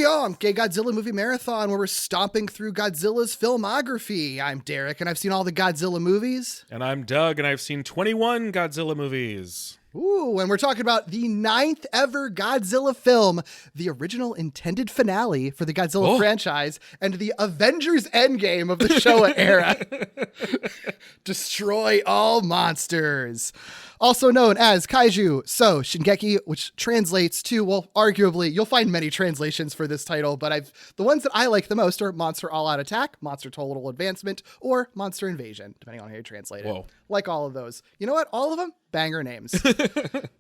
Gay Godzilla movie marathon where we're stomping through Godzilla's filmography. I'm Derek, and I've seen all the Godzilla movies. And I'm Doug, and I've seen 21 Godzilla movies. Ooh, and we're talking about the 9th ever Godzilla film, the original intended finale for the Godzilla franchise, and the Avengers Endgame of the Showa era. Destroy all monsters. Also known as Kaiju So Shingeki, which translates to, well, arguably, you'll find many translations for this title, but the ones that I like the most are Monster All-Out Attack, Monster Total Advancement, or Monster Invasion, depending on how you translate it. Like all of those. You know what? All of them, banger names.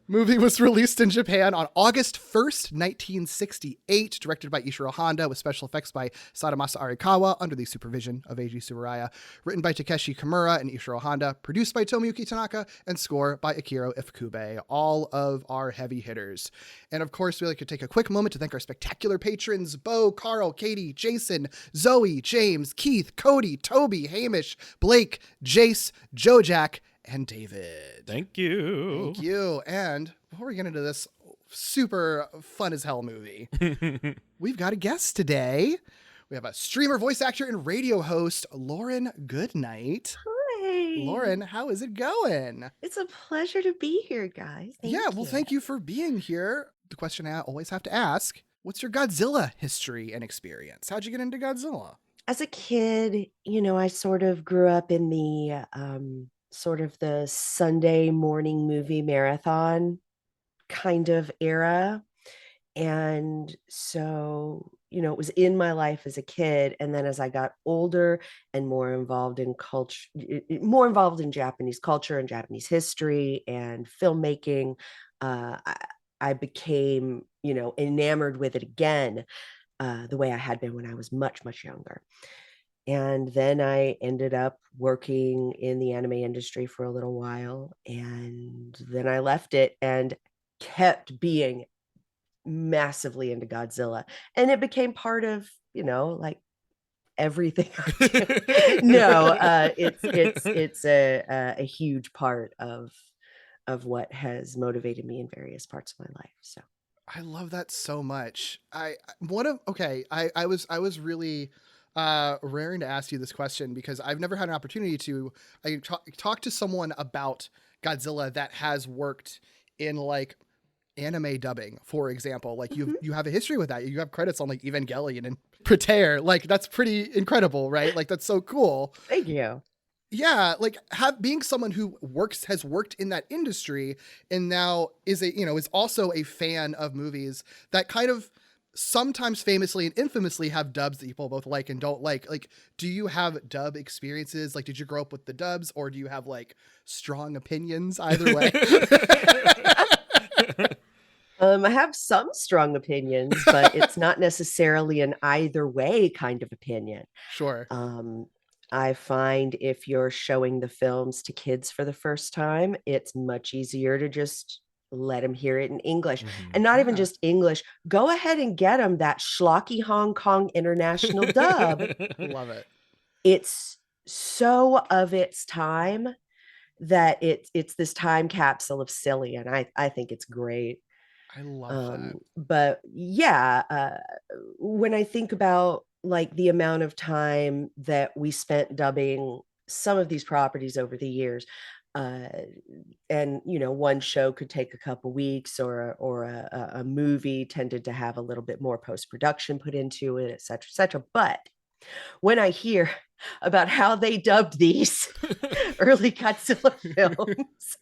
Movie was released in Japan on August 1st, 1968, directed by Ishirō Honda, with special effects by Sadamasa Arikawa under the supervision of Eiji Tsuburaya, written by Takeshi Kimura and Ishirō Honda, produced by Tomiyuki Tanaka, and score by Akira Ifukube, all of our heavy hitters. And of course, we like to take a quick moment to thank our spectacular patrons, Bo, Carl, Katie, Jason, Zoe, James, Keith, Cody, Toby, Hamish, Blake, Jace, Jojack, and David. Thank you. Thank you. And before we get into this super fun as hell movie, we've got a guest today. We have a streamer, voice actor, and radio host, Lauren Goodnight. Hi. Lauren, how is it going? It's a pleasure to be here, guys. Thank you for being here. The question I always have to ask, what's your Godzilla history and experience? How'd you get into Godzilla? As a kid, I sort of grew up in the sort of the Sunday morning movie marathon kind of era. And so, it was in my life as a kid. And then as I got older and more involved in culture, more involved in Japanese culture and Japanese history and filmmaking, I became, enamored with it again, the way I had been when I was much, much younger. And then I ended up working in the anime industry for a little while. And then I left it and kept being massively into Godzilla. And it became part of, like everything I do. No, it's a huge part of what has motivated me in various parts of my life. So I love that so much. I was really raring to ask you this question because I've never had an opportunity to talk to someone about Godzilla that has worked in like anime dubbing, for example. Like you have a history with that. You have credits on like Evangelion and Preter. Like that's pretty incredible, right? Like that's so cool. Thank you. Yeah, like being someone who has worked in that industry and now is also a fan of movies that kind of sometimes famously and infamously have dubs that people both like and don't like. Like, do you have dub experiences? Like, did you grow up with the dubs, or do you have like strong opinions either way? I have some strong opinions, but it's not necessarily an either way kind of opinion. Sure. I find if you're showing the films to kids for the first time, it's much easier to just let them hear it in English. And not even just English. Go ahead and get them that schlocky Hong Kong international dub. Love it. It's so of its time that it's this time capsule of silly, and I think it's great. I love that. But yeah, when I think about like the amount of time that we spent dubbing some of these properties over the years, and one show could take a couple weeks, or a movie tended to have a little bit more post-production put into it, et cetera, et cetera. But when I hear about how they dubbed these early Godzilla films,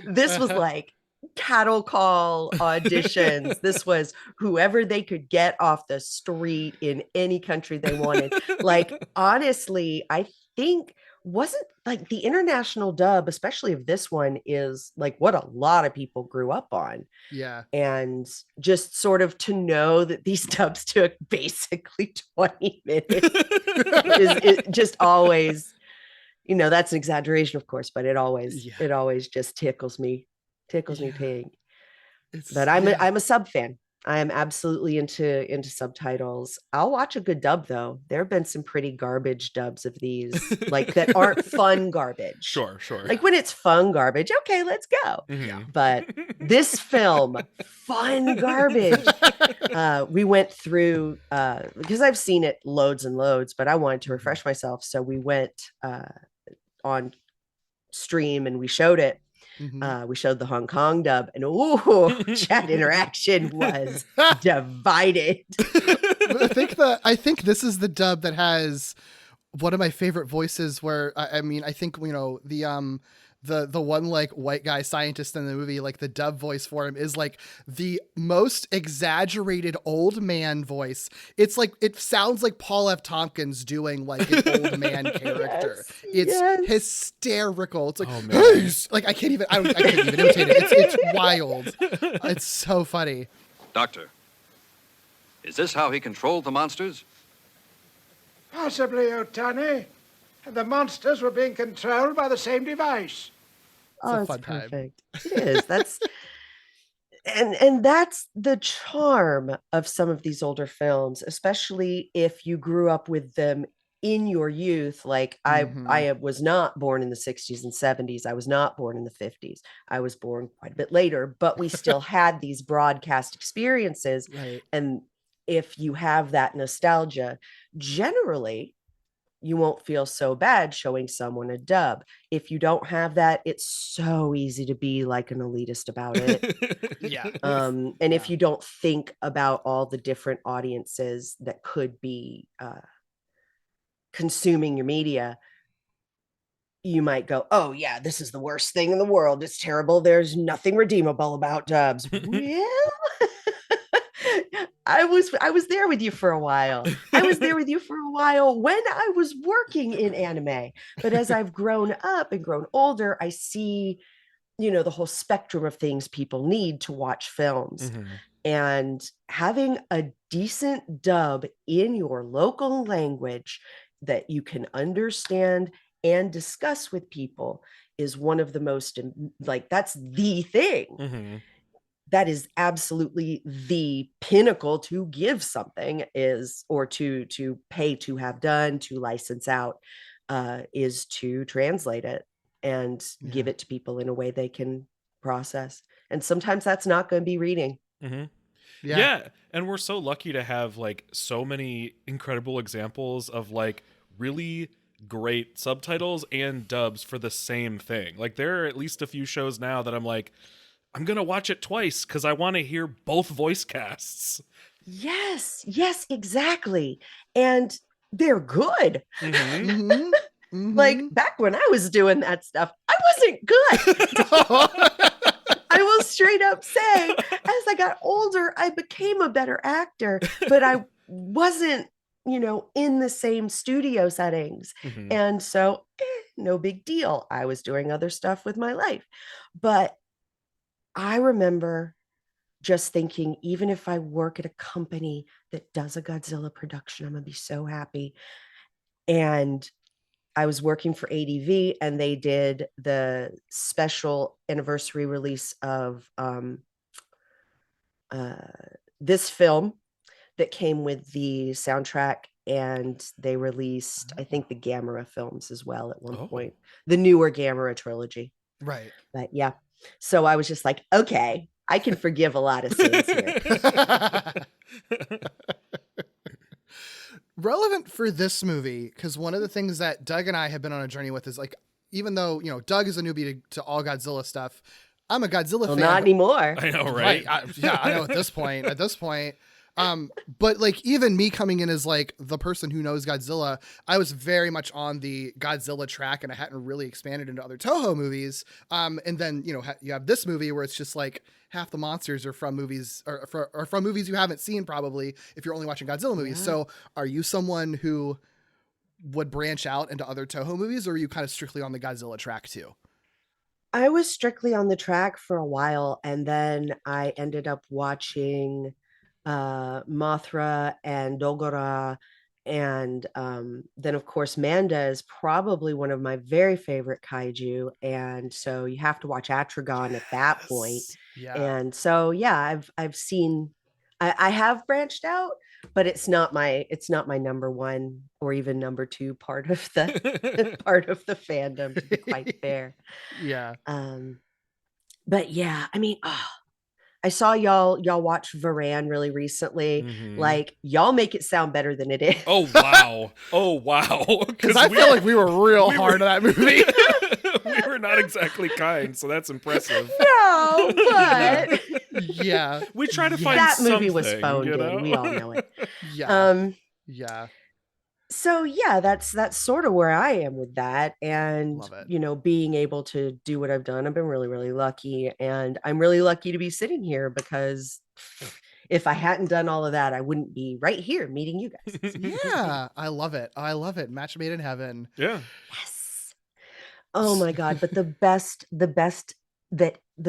this was like cattle call auditions. This was whoever they could get off the street in any country they wanted. Like, honestly, I think wasn't like the international dub, especially of this one, is like what a lot of people grew up on. Yeah. And just sort of to know that these dubs took basically 20 minutes is just always, that's an exaggeration, of course, but it always just tickles me pink. But I'm a sub fan. I am absolutely into subtitles. I'll watch a good dub though. There have been some pretty garbage dubs of these, like that aren't fun garbage. Sure. Like when it's fun garbage, okay, let's go. Mhm. But this film, fun garbage. We went through because I've seen it loads and loads, but I wanted to refresh myself. So we went on stream and we showed it. We showed the Hong Kong dub, and chat interaction was divided. I think this is the dub that has one of my favorite voices. Where I mean, I think the one like white guy scientist in the movie, like the dub voice for him is like the most exaggerated old man voice. It's like it sounds like Paul F. Tompkins doing like an old man character. It's hysterical. It's like, hey! Like I can't even imitate it. It's wild. It's so funny. Doctor, is this how he controlled the monsters? Possibly, Otani. The monsters were being controlled by the same device. It's perfect. It is. That's and that's the charm of some of these older films, especially if you grew up with them in your youth. Like I was not born in the 60s and 70s. I was not born in the 50s. I was born quite a bit later, but we still had these broadcast experiences. Right. And if you have that nostalgia, generally you won't feel so bad showing someone a dub. If you don't have that, it's so easy to be like an elitist about it. Yeah. If you don't think about all the different audiences that could be consuming your media, you might go, oh yeah, this is the worst thing in the world. It's terrible. There's nothing redeemable about dubs. Well, I was there with you for a while. I was there with you for a while when I was working in anime. But as I've grown up and grown older, I see, the whole spectrum of things people need to watch films. And having a decent dub in your local language that you can understand and discuss with people is one of the most, like, that's the thing. That is absolutely the pinnacle to give something is, or to pay to have done, to license out, is to translate it and give it to people in a way they can process. And sometimes that's not going to be reading. Yeah. And we're so lucky to have like so many incredible examples of like really great subtitles and dubs for the same thing. Like there are at least a few shows now that I'm like, I'm going to watch it twice because I want to hear both voice casts. Yes, exactly. And they're good. Like back when I was doing that stuff, I wasn't good. I will straight up say, as I got older, I became a better actor, but I wasn't, in the same studio settings. And so no big deal. I was doing other stuff with my life. But I remember just thinking, even if I work at a company that does a Godzilla production, I'm going to be so happy. And I was working for ADV and they did the special anniversary release of this film that came with the soundtrack. And they released, I think, the Gamera films as well at one point, the newer Gamera trilogy. Right. But yeah. So I was just like, okay, I can forgive a lot of sins here. Relevant for this movie, because one of the things that Doug and I have been on a journey with is like, even though, Doug is a newbie to all Godzilla stuff, I'm a Godzilla fan. Not anymore. I know, right? I know at this point. But like even me coming in as like the person who knows Godzilla, I was very much on the Godzilla track and I hadn't really expanded into other Toho movies. And then, you have this movie where it's just like half the monsters are from movies or from movies you haven't seen probably if you're only watching Godzilla movies. So are you someone who would branch out into other Toho movies or are you kind of strictly on the Godzilla track too? I was strictly on the track for a while and then I ended up watching Mothra and Dogora, and then of course Manda is probably one of my very favorite kaiju, and so you have to watch Atragon at that point. And so I've seen I have branched out, but it's not my number one or even number two part of the part of the fandom, to be quite fair. Yeah. But yeah, I mean, I saw y'all watch Varan really recently. Mhm. Like, y'all make it sound better than it is. Oh wow. Oh wow. Because I feel like we were real hard on that movie. We were not exactly kind, so that's impressive. No, but Yeah. We try to find that movie something, was phoned you know? in. We all know it. Yeah. Yeah. So yeah, that's sort of where I am with that. And Love it. you know, being able to do what I've done, I've been really, really lucky. And I'm really lucky to be sitting here, because if I hadn't done all of that, I wouldn't be right here meeting you guys. Yeah. I love it. I love it. Match made in heaven. Yeah. Yes. Oh my God. But the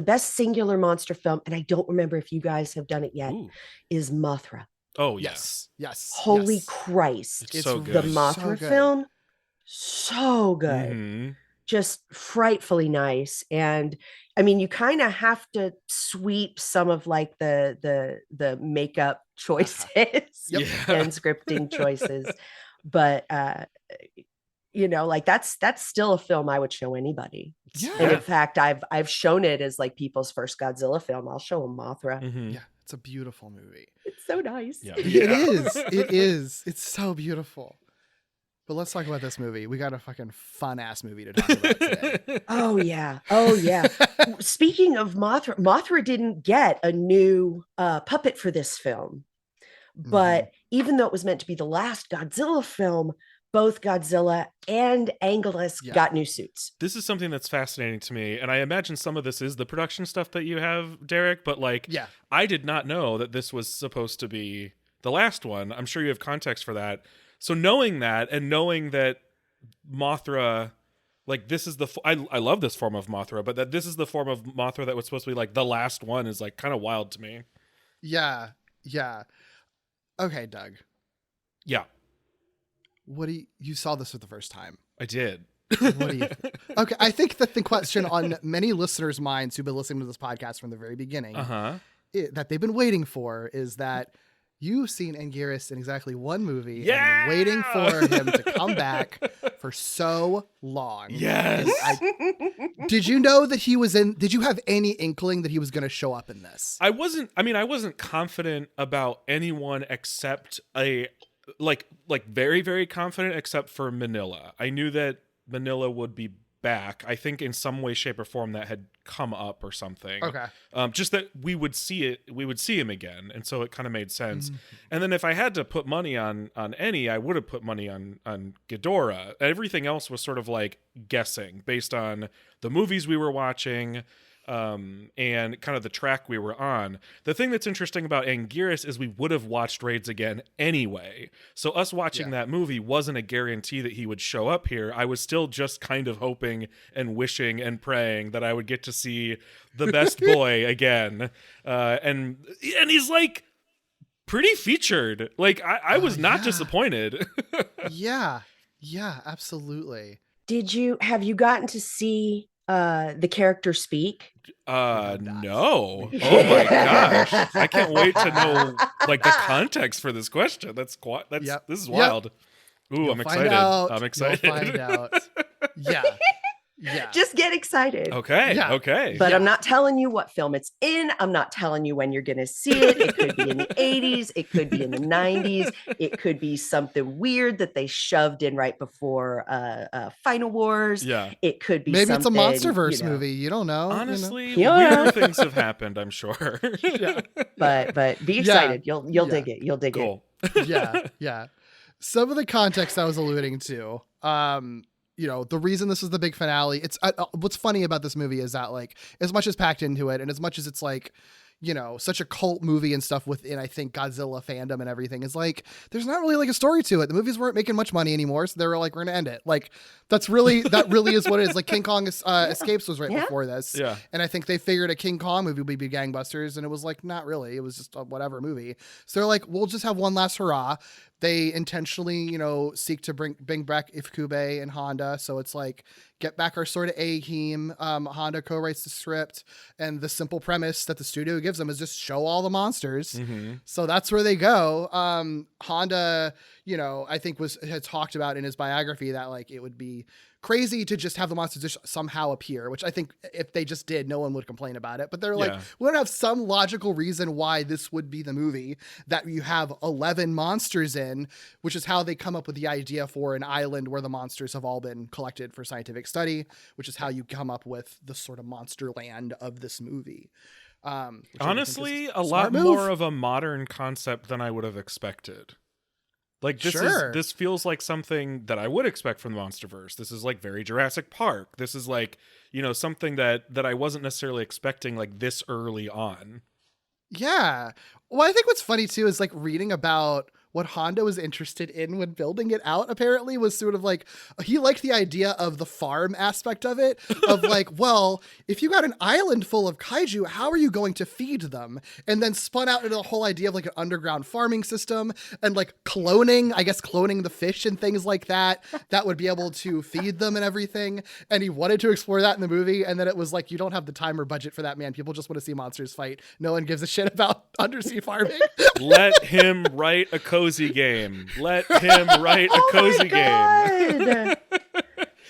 best singular monster film, and I don't remember if you guys have done it yet, Ooh. is Mothra. Oh yes. Yes. Holy yes. Christ. It's so The good. Mothra good. film, so good. Mhm. Just frightfully nice. And I mean, you kind of have to sweep some of like the makeup choices Yep. and scripting choices. But you know, like that's still a film I would show anybody. Yeah. And in fact, I've shown it as like people's first Godzilla film. I'll show them Mothra. Mhm. Yeah. It's a beautiful movie. It's so nice. Yeah. It is. It is. It's so beautiful. But let's talk about this movie. We got a fucking fun ass movie to talk about today. Oh yeah. Oh yeah. Speaking of Mothra didn't get a new puppet for this film. But even though it was meant to be the last Godzilla film, both Godzilla and Anguirus got new suits. This is something that's fascinating to me, and I imagine some of this is the production stuff that you have, Derek, but like, I did not know that this was supposed to be the last one. I'm sure you have context for that. So knowing that, and knowing that Mothra, like this is I love this form of Mothra, but that this is the form of Mothra that was supposed to be like the last one is like kind of wild to me. Yeah. Yeah. Okay, Doug. Yeah. What do you saw this for the first time? I did. What do you think? Okay, I think that the question on many listeners' minds who've been listening to this podcast from the very beginning, that they've been waiting for, is that you've seen Anguirus in exactly one movie and been waiting for him to come back for so long. Yes. Did you know that he was in? Did you have any inkling that he was going to show up in this? I wasn't confident about anyone except very, very confident except for Manila. I knew that Manila would be back. I think in some way, shape, or form that had come up or something. Okay. Just that we would see him again, and so it kind of made sense. And then if I had to put money on any, I would have put money on Ghidorah. Everything else was sort of like guessing based on the movies we were watching. And kind of the track we were on. The thing that's interesting about Anguirus is we would have watched Raids again anyway. So us watching that movie wasn't a guarantee that he would show up here. I was still just kind of hoping and wishing and praying that I would get to see the best boy again. And he's like pretty featured. Like I was not disappointed. Yeah, absolutely. Have you gotten to see the character speak? No. Oh my gosh. I can't wait to know like the context for this question. This is wild. Ooh, I'm excited. I'm excited. You'll find out. Yeah. Just get excited. Okay. Yeah. Okay. But I'm not telling you what film it's in. I'm not telling you when you're going to see it. It could be in the 80s. It could be in the 90s. It could be something weird that they shoved in right before Final Wars. Yeah. It could be maybe it's a MonsterVerse you know. movie. You don't know. Honestly, you know. weird things have happened, I'm sure. But be excited. You'll dig it. You'll dig cool. it. Yeah. Some of the context I was alluding to, the reason this is the big finale, it's what's funny about this movie is that like as much as packed into it and as much as it's like, such a cult movie and stuff within, I think, Godzilla fandom and everything is like, there's not really like a story to it. The movies weren't making much money anymore. So they were like, we're going to end it. Like that really is what it is. Like King Kong Escapes was right before this. Yeah. And I think they figured a King Kong movie would be gangbusters. And it was like, not really. It was just a whatever movie. So they're like, we'll just have one last hurrah. They intentionally, seek to bring back Ifukube and Honda. So it's like, get back our sort of A-team. Honda co-writes the script, and the simple premise that the studio gives them is just show all the monsters. Mm-hmm. So that's where they go. Honda, I think had talked about in his biography that like it would be crazy to just have the monsters just somehow appear, which I think if they just did, no one would complain about it. But they're like, we don't have some logical reason why this would be the movie that you have 11 monsters in, which is how they come up with the idea for an island where the monsters have all been collected for scientific study, which is how you come up with the sort of monster land of this movie. Honestly, a lot more of a modern concept than I would have expected. Like this feels like something that I would expect from the Monsterverse. This is like very Jurassic Park. This is like, something that I wasn't necessarily expecting like this early on. Yeah. Well, I think what's funny too is like reading about what Honda was interested in when building it out, apparently, was sort of like, he liked the idea of the farm aspect of it, of like, well, if you got an island full of kaiju, how are you going to feed them? And then spun out into the whole idea of like an underground farming system and like cloning the fish and things like that would be able to feed them and everything. And he wanted to explore that in the movie. And then it was like, you don't have the time or budget for that, man. People just want to see monsters fight. No one gives a shit about undersea farming. Let him write a cozy game. Let him write a cozy game.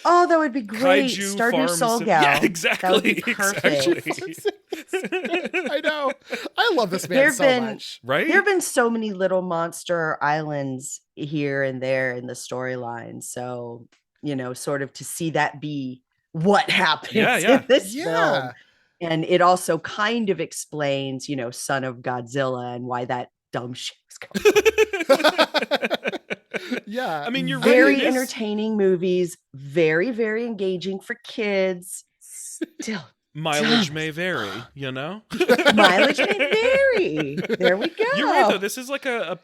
Oh, that would be great. Kaiju Stardew Soul Gal. Yeah, exactly. That would be perfect. Exactly. I know. I love this man so much. Right? There have been so many little monster islands here and there in the storyline. So, sort of to see that be what happens in this film. And it also kind of explains, son of Godzilla and why that dumb shit was going. Yeah. I mean, you're very entertaining movies, very, very engaging for kids. Still. Mileage may vary, Mileage may vary. There we go. You're right, though. This is like a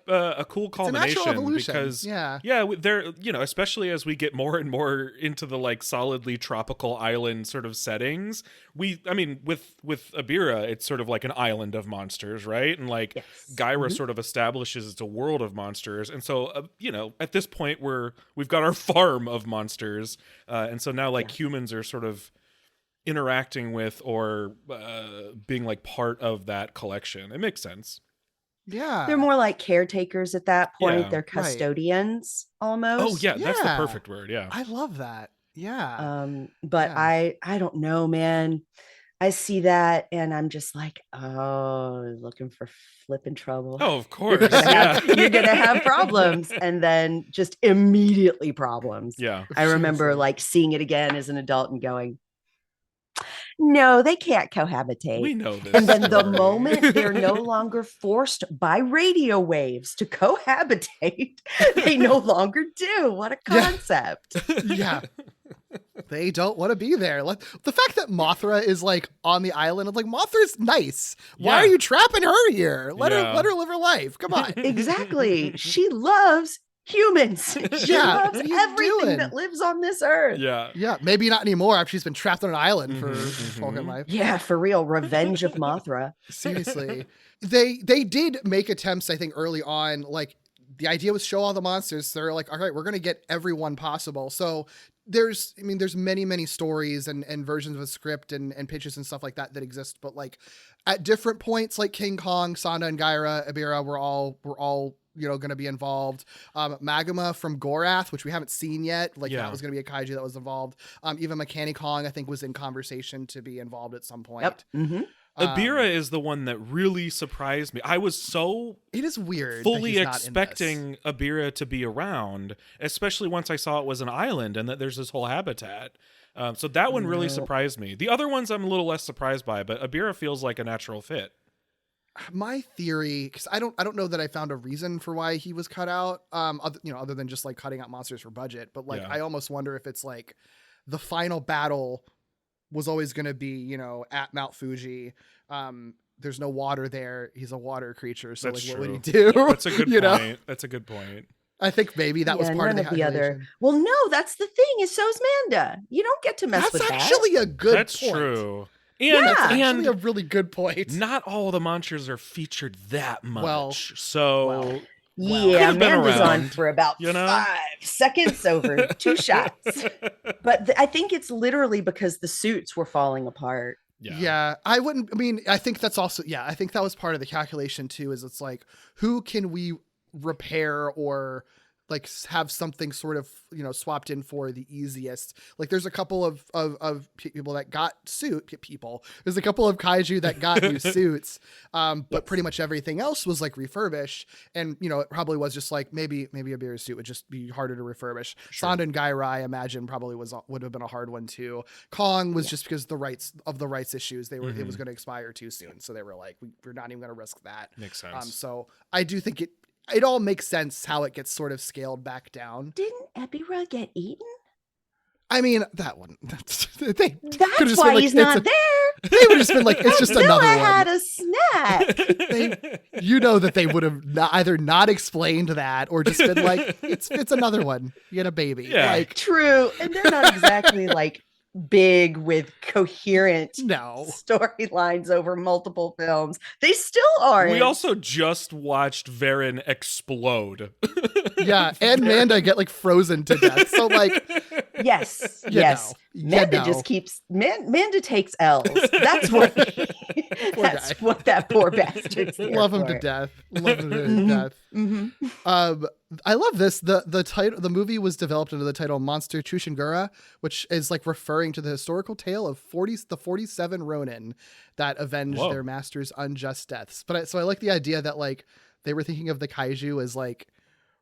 cool culmination because there, especially as we get more and more into the like solidly tropical island sort of settings. With Ebirah, it's sort of like an island of monsters, right? And like Gyra sort of establishes it's a world of monsters, and so at this point we've got our farm of monsters, and so now like humans are sort of interacting with or being like part of that collection. It makes sense. Yeah. They're more like caretakers at that point. Yeah, they're custodians almost. Oh yeah, that's the perfect word. Yeah. I love that. Yeah. But I don't know, man. I see that and I'm just like, oh, looking for flipping trouble. Oh, of course. You're gonna have problems, and then just immediately problems. Yeah. I remember like seeing it again as an adult and going, no, they can't cohabitate. We know this. And then the moment they're no longer forced by radio waves to cohabitate, they no longer do. What a concept. Yeah. They don't want to be there. The fact that Mothra is like on the island, I'm like, Mothra's nice. Why are you trapping her here? Let her live her life. Come on. Exactly. She loves humans. She loves everything that lives on this earth. Yeah. Maybe not anymore after she's been trapped on an island for fucking life. Yeah, for real. Revenge of Mothra. Seriously. They did make attempts, I think, early on. Like, the idea was show all the monsters. So they're like, all right, we're going to get everyone possible. So there's many, many stories and versions of a script and pitches and stuff like that exist. But like at different points, like King Kong, Sonda and Gyra, Ebirah were all going to be involved. Magma from Gorath, which we haven't seen yet. That was going to be a kaiju that was involved. Even Mechani Kong, I think, was in conversation to be involved at some point. Yep. Mm-hmm. Ebirah is the one that really surprised me. I was so it is weird fully expecting Ebirah to be around, especially once I saw it was an island and that there's this whole habitat. So that one really surprised me. The other ones I'm a little less surprised by, but Ebirah feels like a natural fit. My theory, because I don't know that I found a reason for why he was cut out, other than just like cutting out monsters for budget. But like, I almost wonder if it's like the final battle was always going to be, at Mount Fuji. There's no water there. He's a water creature. So that's like, true. What would he do? That's a good point. That's a good point. I think maybe that was part of the other. Well, no, that's the thing. Is so's Manda. You don't get to mess with that. That's actually a good That's point. true. And that's actually a really good point. Not all the monsters are featured that much. Yeah, Could've been Amanda's on around, for about you know? 5 seconds over 2 shots. But I think it's literally because the suits were falling apart. Yeah, I mean, I think that's also, I think that was part of the calculation too, is it's like, who can we repair or like have something sort of, swapped in for the easiest. Like there's a couple of people that got there's a couple of kaiju that got new suits. But pretty much everything else was like refurbished. And, it probably was just like, maybe a bigger suit would just be harder to refurbish. Sure. Sanda and Gairai, I imagine probably would have been a hard one too. Kong was just because the rights issues, it was going to expire too soon. So they were like, we're not even going to risk that. Makes sense. So I do think it all makes sense how it gets sort of scaled back down. Didn't Ebirah get eaten? I mean, that one. That's why he's not there. They would have just been like, it's just another one. had a snack. That they would have either not explained that or just been like, it's another one. You get a baby. Yeah. Like, true. And they're not exactly like big with coherent storylines over multiple films. They still aren't. We also just watched Varen explode. Yeah, and Manda get like frozen to death. So like, yes. Manda just keeps Manda takes L's. That's what what that poor bastard's there Love him for. to death. Love him to death. Mm-hmm. I love this. The title, the movie was developed under the title Monster Chushingura, which is like referring to the historical tale of the 47 Ronin that avenged their master's unjust deaths. So I like the idea that like they were thinking of the kaiju as like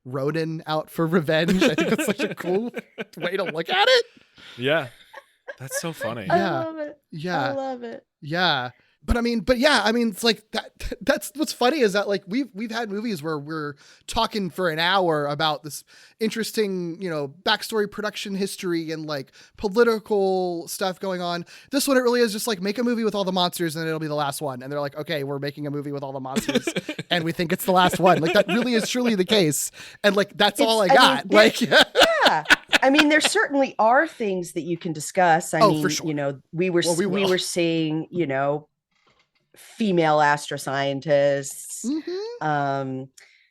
Ronin out for revenge. I think that's such a cool way to look at it. Yeah. That's so funny. I love it. Yeah. I love it. Yeah. But I mean, it's like that's what's funny is that like we've had movies where we're talking for an hour about this interesting, backstory, production history, and like political stuff going on. This one, it really is just like make a movie with all the monsters and it'll be the last one. And they're like, okay, we're making a movie with all the monsters and we think it's the last one. Like that really is truly the case. And like, that's all I got. Yeah. I mean, there certainly are things that you can discuss. I mean, for sure. We were seeing, female astroscientists,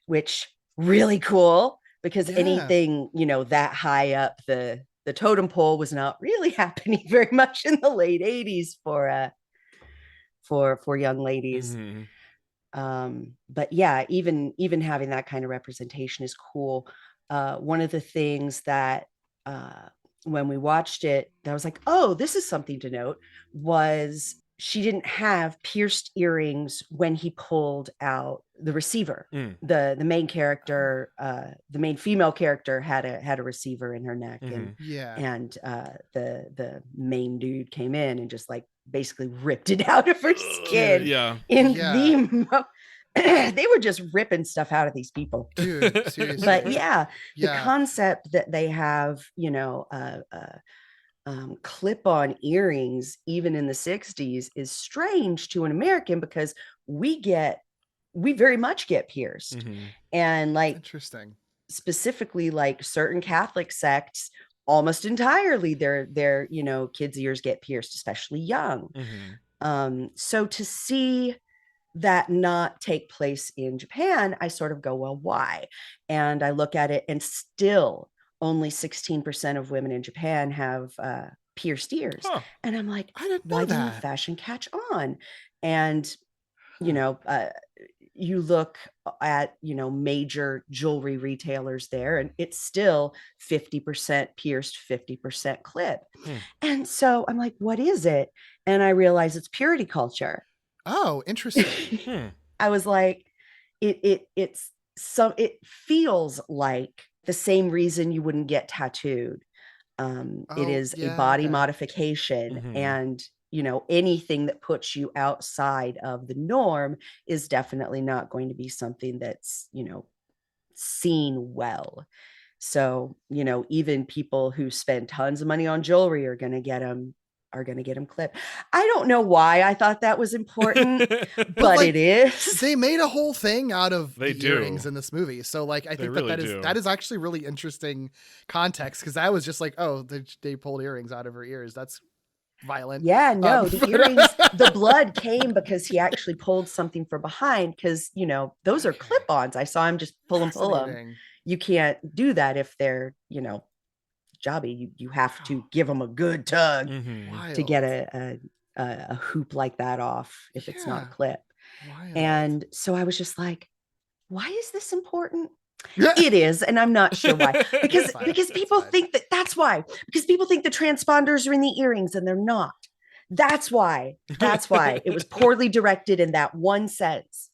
which really cool because anything, that high up the totem pole was not really happening very much in the late 80s for young ladies. But yeah, even having that kind of representation is cool. One of the things that when we watched it, that was like, oh, this is something to note, was she didn't have pierced earrings when he pulled out the receiver. The main character, the main female character had a receiver in her neck, and the main dude came in and just like basically ripped it out of her skin. They were just ripping stuff out of these people, dude. Seriously. But the concept that they have, clip-on earrings even in the 60s is strange to an American because we very much get pierced. And like interesting, specifically like certain Catholic sects almost entirely their kids' ears get pierced, especially young. So to see that not take place in Japan, I sort of go, well, why? And I look at it and still only 16% of women in Japan have pierced ears. And I'm like, why didn't the fashion catch on? And, you look at, major jewelry retailers there and it's still 50% pierced, 50% clip. And so I'm like, what is it? And I realize it's purity culture. Oh, interesting. I was like, it feels like the same reason you wouldn't get tattooed. It is a body modification, and anything that puts you outside of the norm is definitely not going to be something that's seen well. So even people who spend tons of money on jewelry are going to get them clipped. I don't know why I thought that was important, but like, it is. They made a whole thing out of earrings in this movie. So like, I think that is actually really interesting context. Cause I was just like, oh, they pulled earrings out of her ears. That's violent. Yeah, no, the earrings, the blood came because he actually pulled something from behind, because, you know, those are clip-ons. I saw him just pull them. You can't do that if they're, you know, jobby. You have to give them a good tug to get a hoop like that off if it's not a clip. Wild. And so I was just like, why is this important? It is, and I'm not sure why. Because people think that's why. Because people think the transponders are in the earrings, and they're not. That's why. It was poorly directed in that one sense.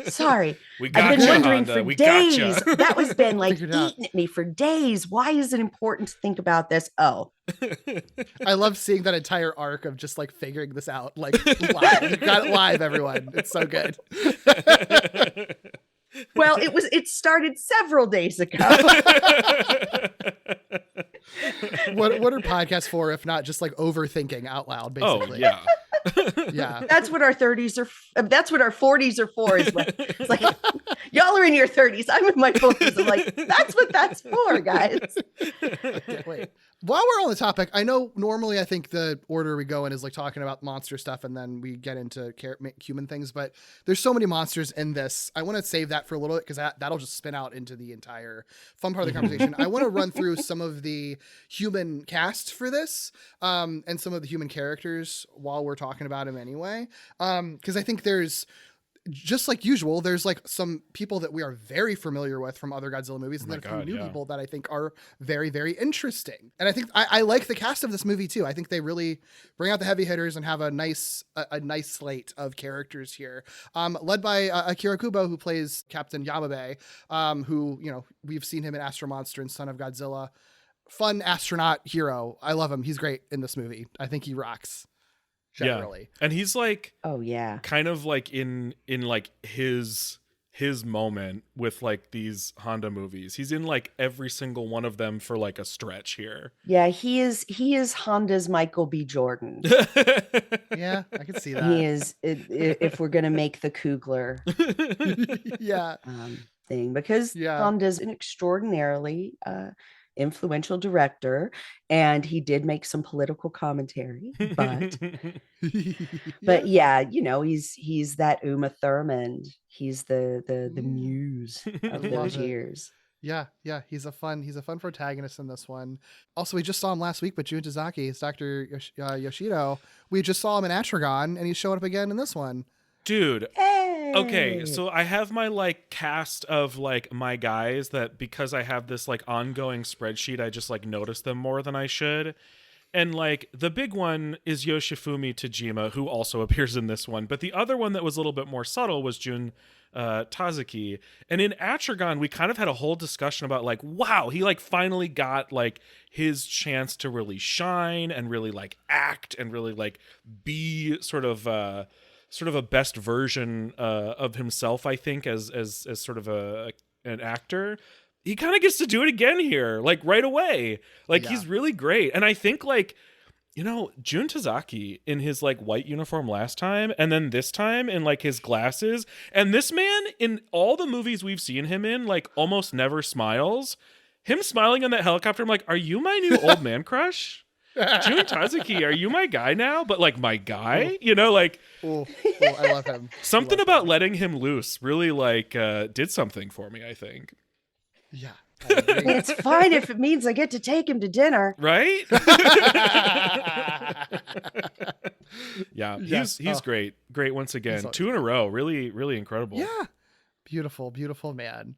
Sorry. I've been wondering for days. That was been like eating at me for days. Why is it important to think about this? Oh. I love seeing that entire arc of just like figuring this out, like live. You got it live, everyone. It's so good. Well, it started several days ago. What are podcasts for if not just like overthinking out loud, basically? Oh, yeah. Yeah. That's what our 30s are. That's what our 40s are for. It's like, y'all are in your 30s. I'm in my 40s. I'm like, that's what that's for, guys. Wait. While we're on the topic, I know normally I think the order we go in is like talking about monster stuff and then we get into human things, but there's so many monsters in this. I want to save that for a little bit because that'll just spin out into the entire fun part of the conversation. I want to run through some of the human cast for this and some of the human characters while we're talking about him anyway. Because I think there's, just like usual, there's like some people that we are very familiar with from other Godzilla movies, and then a few new people that I think are very, very interesting. And I think I like the cast of this movie too. I think they really bring out the heavy hitters and have a nice slate of characters here. Led by Akira Kubo, who plays Captain Yamabe, who, you know, we've seen him in Astro Monster and Son of Godzilla. Fun astronaut hero. I love him. He's great in this movie. I think he rocks. Generally. Yeah. And he's like, oh yeah, kind of like in like his moment with like these Honda movies. He's in like every single one of them for like a stretch here. Yeah, he is Honda's Michael B. Jordan. Yeah, I can see that. He is, if we're gonna make the Coogler thing, because Honda's an extraordinarily influential director, and he did make some political commentary, but yeah, you know, he's that Uma Thurman. He's the muse of those years. Yeah, he's a fun protagonist in this one. Also, we just saw him last week with Jun Tazaki. It's Dr. Yoshiro. We just saw him in Atragon, and he's showing up again in this one. Dude. Hey. Okay, so I have my like cast of like my guys that, because I have this like ongoing spreadsheet, I just like notice them more than I should. And like the big one is Yoshifumi Tajima, who also appears in this one. But the other one that was a little bit more subtle was Jun Tazaki. And in Atragon, we kind of had a whole discussion about like, wow, he like finally got like his chance to really shine and really like act and really like be sort of a best version of himself, I think, as sort of an actor. He kind of gets to do it again here, like right away. Like he's really great. And I think like, you know, Jun Tazaki in his like white uniform last time, and then this time in like his glasses, and this man in all the movies we've seen him in, like almost never smiles. Him smiling on that helicopter, I'm like, are you my new old man crush? Jun Tazaki, are you my guy now? But like my guy, you know, like I love him. Something about letting him loose really like did something for me, I think. Yeah. It's fine if it means I get to take him to dinner. Right? Yeah, he's great. Great once again. 2 in a row. Really, really incredible. Yeah. Beautiful, beautiful man.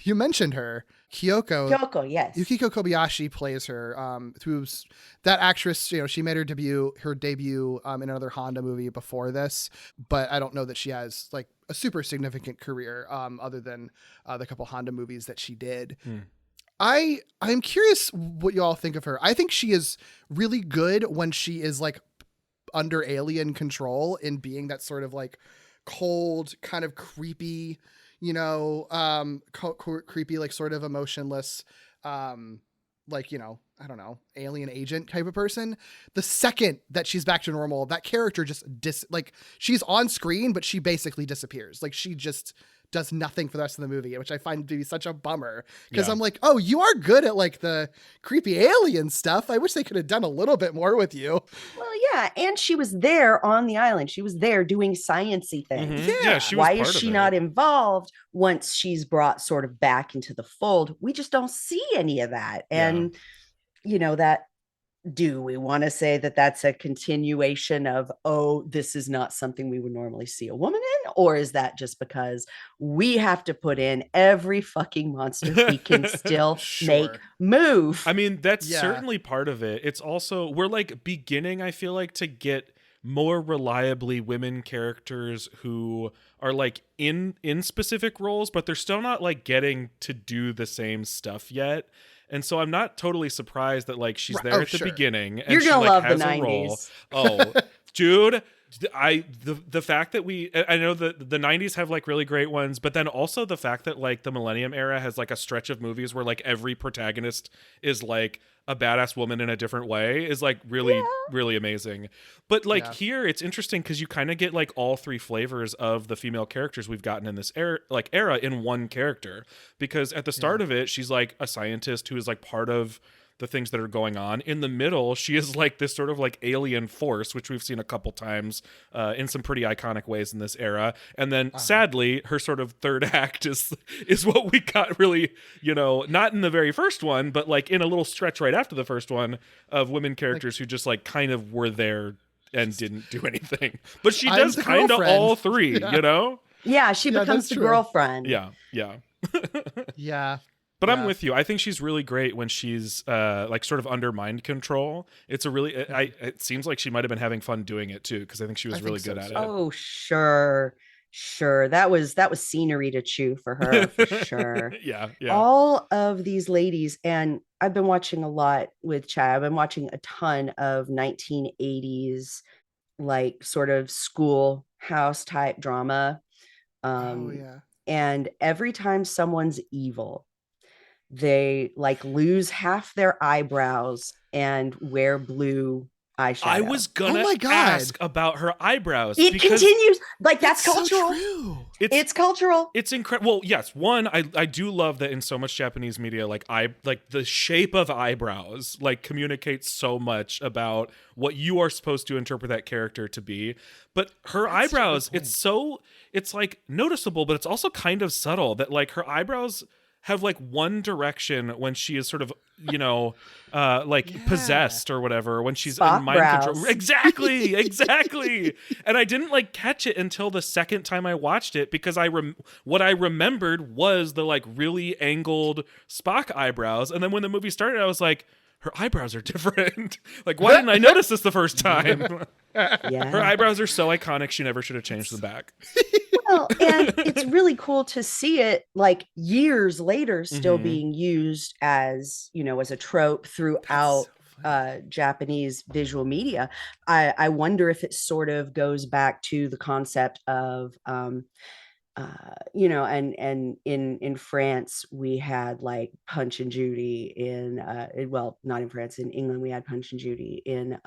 You mentioned her, Kyoko, yes. Yukiko Kobayashi plays her. Who's that actress? You know, she made her debut in another Honda movie before this, but I don't know that she has like a super significant career other than the couple Honda movies that she did. I'm curious what you all think of her. I think she is really good when she is like under alien control in being that sort of like cold, kind of creepy, you know, creepy, like sort of emotionless, like, you know, I don't know, alien agent type of person. The second that she's back to normal, that character just like she's on screen, but she basically disappears. Like she just does nothing for the rest of the movie, which I find to be such a bummer because Yeah. I'm like, oh, you are good at like the creepy alien stuff. I wish they could have done a little bit more with you. Well, yeah, and she was there on the island. She was there doing sciencey things. Mhm. Yeah, she was Why part is of she it. not involved once she's brought sort of back into the fold? We just don't see any of that. And that, do we want to say that that's a continuation of, oh, this is not something we would normally see a woman in? Or is that just because we have to put in every fucking monster we can still make move? I mean, that's Yeah. certainly part of it. It's also, we're like beginning, I feel like, to get more reliably women characters who are like in specific roles, but they're still not like getting to do the same stuff yet. And so I'm not totally surprised that like she's there at the beginning and You're she gonna like love has the a role. 90s. Oh, dude, the fact that I know that the 90s have like really great ones, but then also the fact that like the Millennium era has like a stretch of movies where like every protagonist is like a badass woman in a different way is like really really amazing. But like here it's interesting because you kind of get like all three flavors of the female characters we've gotten in this era in one character, because at the start of it she's like a scientist who is like part of the things that are going on. In the middle, she is like this sort of like alien force, which we've seen a couple times in some pretty iconic ways in this era. And then sadly, her sort of third act is what we got really, not in the very first one, but like in a little stretch right after the first one of women characters who just like kind of were there and didn't do anything. But she does kind of all three, Yeah, she becomes the girlfriend. Yeah. Yeah. But I'm with you. I think she's really great when she's like sort of under mind control. It's a really, it seems like she might have been having fun doing it too, because I think she was really good at it. Oh, sure. That was scenery to chew for her, for sure. Yeah. All of these ladies, and I've been watching a lot with Chad. I've been watching a ton of 1980s, like sort of schoolhouse type drama. And every time someone's evil, they like lose half their eyebrows and wear blue eyeshadow. I was gonna ask about her eyebrows. It continues. Like, that's cultural. So true. It's cultural. It's incredible. Well, yes. One, I do love that in so much Japanese media, like the shape of eyebrows like communicates so much about what you are supposed to interpret that character to be. But her eyebrows, it's like noticeable, but it's also kind of subtle that like her eyebrows have one direction when she is sort of, possessed or whatever, when she's in mind control. Exactly. And I didn't catch it until the second time I watched it, because what I remembered was the really angled Spock eyebrows. And then when the movie started, I was like, her eyebrows are different. Why didn't I notice this the first time? Yeah. Her eyebrows are so iconic, she never should have changed them back. Well, and it's really cool to see it years later still being used as, as a trope throughout Japanese visual media. I wonder if it sort of goes back to the concept of, and in France we had Punch and Judy not in France, in England we had Punch and Judy. In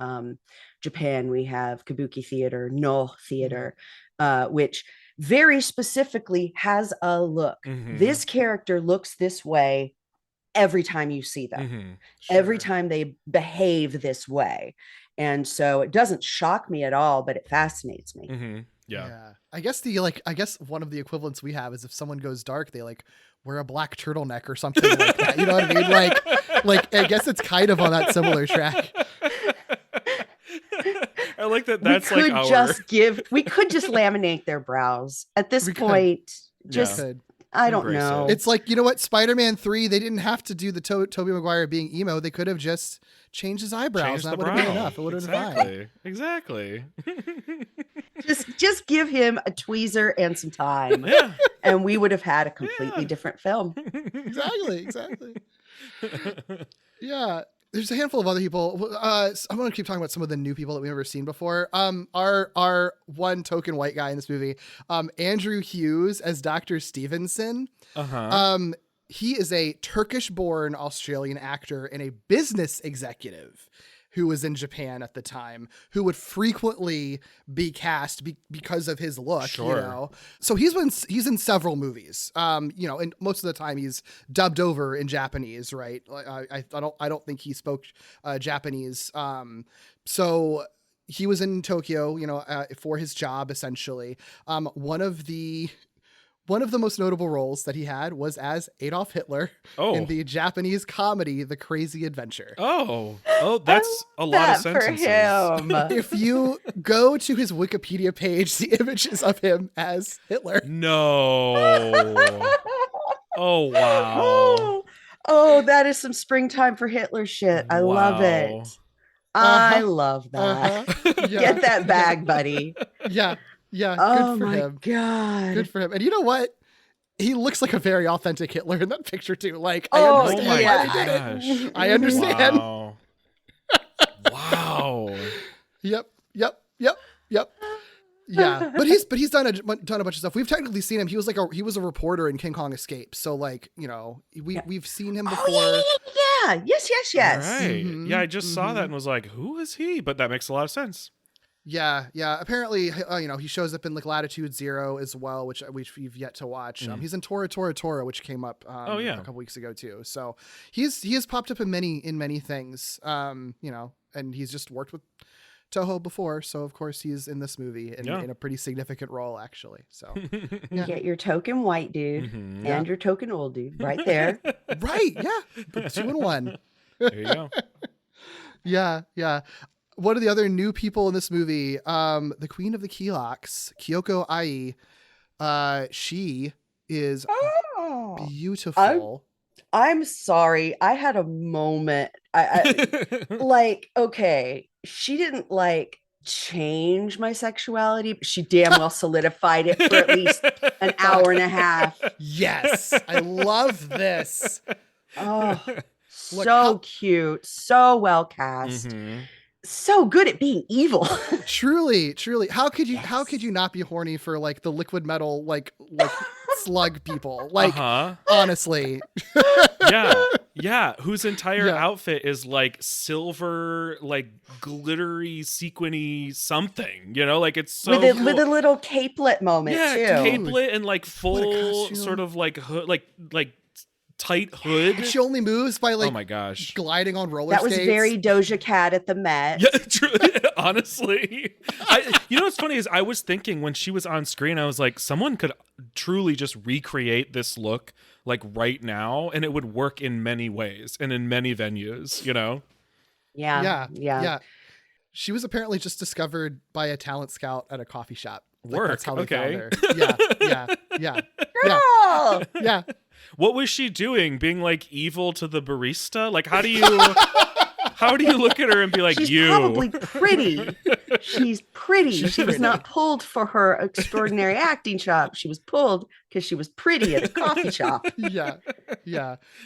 Japan we have Kabuki theater, No theater, which very specifically has a look. This character looks this way every time you see them, every time they behave this way. And so it doesn't shock me at all, but it fascinates me. Yeah. I guess one of the equivalents we have is if someone goes dark, they wear a black turtleneck or something like that. You know what I mean? I guess it's kind of on that similar track. I like that. That's we could just laminate their brows at this point. I don't know. It's you know what? Spider-Man 3, they didn't have to do the Tobey Maguire being emo. They could have just changed his eyebrows. That would have been enough. It would have been fine. Exactly. just give him a tweezer and some time. And we would have had a completely different film. Exactly. Yeah. There's a handful of other people. I want to keep talking about some of the new people that we've never seen before. Our one token white guy in this movie, Andrew Hughes as Dr. Stevenson. He is a Turkish-born Australian actor and a business executive. who was in Japan at the time, who would frequently be cast because of his look. Sure. You know, so he's in several movies. You know, and most of the time he's dubbed over in Japanese, right? I don't think he spoke Japanese. So he was in Tokyo, you know, for his job essentially. One of the most notable roles that he had was as Adolf Hitler in the Japanese comedy The Crazy Adventure. Oh, that's a lot of sentences. For him. If you go to his Wikipedia page, the images of him as Hitler. No. Oh, wow. Oh, that is some springtime for Hitler shit. I love it. I love that. Yeah. Get that bag, buddy. Yeah. Yeah. Oh Good for my him. God. Good for him. And you know what? He looks like a very authentic Hitler in that picture too. Like, Oh, I understand why he did it. I understand. Wow. Wow. Yep. Yeah, but he's done a bunch of stuff. We've technically seen him. He was a reporter in King Kong Escape. So like, you know, we've seen him before. Oh, yeah. Yes. All right. Yeah, I just saw that and was like, who is he? But that makes a lot of sense. Yeah. Apparently, you know, he shows up in like Latitude Zero as well, which we've yet to watch. He's in Tora Tora Tora, which came up a couple weeks ago too. So he has popped up in many things. You know, and he's just worked with Toho before, so of course he's in this movie in a pretty significant role, actually. So You get your token white dude and your token old dude right there. Right, yeah, but 2 in 1. There you go. Yeah. What are the other new people in this movie? The Queen of the Keelocks, Kyoko Ai. She is beautiful. I'm sorry. I had a moment. I like, okay, she didn't like change my sexuality, but she damn well solidified it for at least an hour and a half. Yes. I love this. Oh, so cute. So well cast. So good at being evil. Truly. How could you not be horny for like the liquid metal like slug people? Like honestly. Yeah, whose entire outfit is like silver, like glittery, sequiny something, you know, like it's so with a little capelet moment too. Capelet and like full sort of like hood, like tight hood. And she only moves by like, oh my gosh, gliding on roller skates. That was very Doja Cat at the Met. Yeah, truly, honestly. You know what's funny is I was thinking when she was on screen, I was like, someone could truly just recreate this look like right now, and it would work in many ways and in many venues, you know? Yeah. She was apparently just discovered by a talent scout at a coffee shop. Like, that's how they okay. found her. Yeah. Girl! Yeah. What was she doing? Being like evil to the barista? Like, how do you look at her and be like, she's probably pretty. She's pretty. She was not pulled for her extraordinary acting job. She was pulled because she was pretty at a coffee shop. Yeah.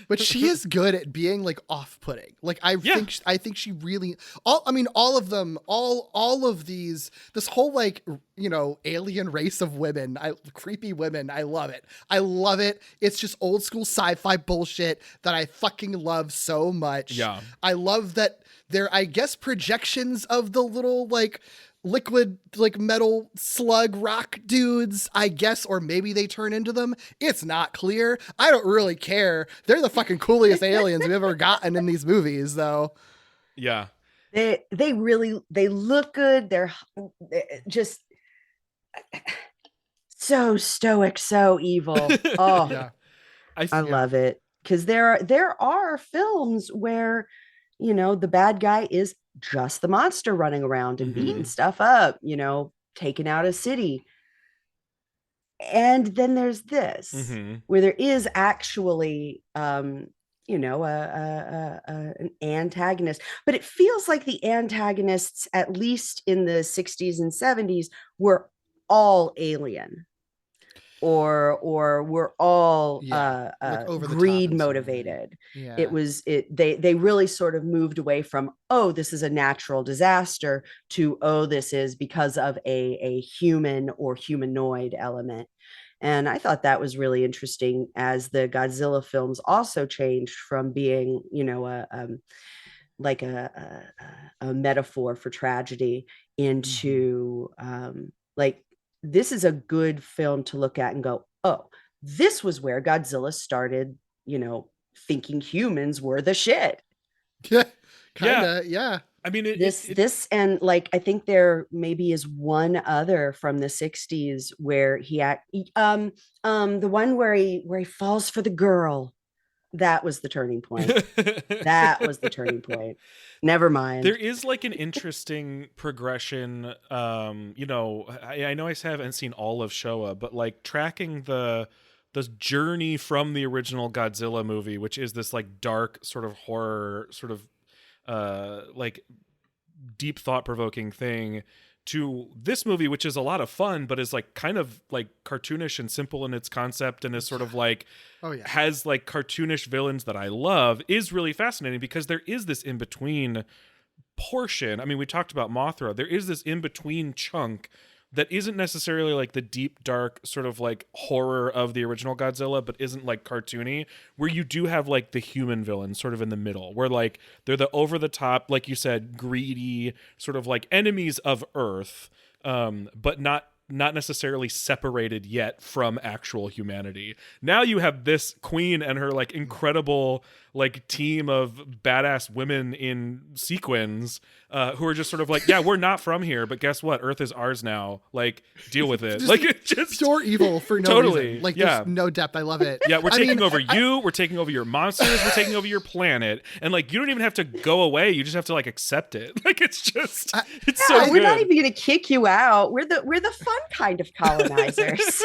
But she is good at being like off-putting. Like I think she really all of them, all of these, this whole like, you know, alien race of women, creepy women. I love it. It's just old school sci-fi bullshit that I fucking love so much. Yeah. I love that they're, I guess, projections of the little like liquid like metal slug rock dudes, I guess, or maybe they turn into them. It's not clear. I don't really care. They're the fucking coolest aliens we've ever gotten in these movies, though. Yeah. They look good. They're just so stoic, so evil. Oh, yeah. I love it. Because there are films where, you know, the bad guy is just the monster running around and beating stuff up, you know, taking out a city. And then there's this where there is actually, you know, an antagonist, but it feels like the antagonists, at least in the 60s and 70s, were all alien. Or we're all like greed motivated. Yeah. They really sort of moved away from, oh, this is a natural disaster, to, oh, this is because of a human or humanoid element. And I thought that was really interesting, as the Godzilla films also changed from being, you know, like a metaphor for tragedy into like, this is a good film to look at and go, oh, this was where Godzilla started, thinking humans were the shit. Yeah, kinda, yeah. I mean, this and like, I think there maybe is one other from the 60s where the one where he falls for the girl. That was the turning point. That was the turning point. Never mind. There is like an interesting progression. I know I haven't seen all of Showa, but like tracking the journey from the original Godzilla movie, which is this like dark sort of horror, sort of like deep thought-provoking thing, to this movie, which is a lot of fun, but is like kind of like cartoonish and simple in its concept, and is sort of like has like cartoonish villains that I love, is really fascinating because there is this in-between portion. I mean, we talked about Mothra. There is this in-between chunk that isn't necessarily like the deep, dark sort of like horror of the original Godzilla, but isn't like cartoony, where you do have like the human villains sort of in the middle, where like they're the over the top, like you said, greedy sort of like enemies of Earth, but not necessarily separated yet from actual humanity. Now you have this queen and her like incredible like team of badass women in sequins who are just sort of like, yeah, we're not from here, but guess what? Earth is ours now. Like, deal with it. Like, it just pure evil for no reason. Like, there's no depth. I love it. Yeah, we're taking over you. We're taking over your monsters. We're taking over your planet. And like, you don't even have to go away. You just have to like accept it. Like, it's just, it's so good. We're not even going to kick you out. We're the fun kind of colonizers.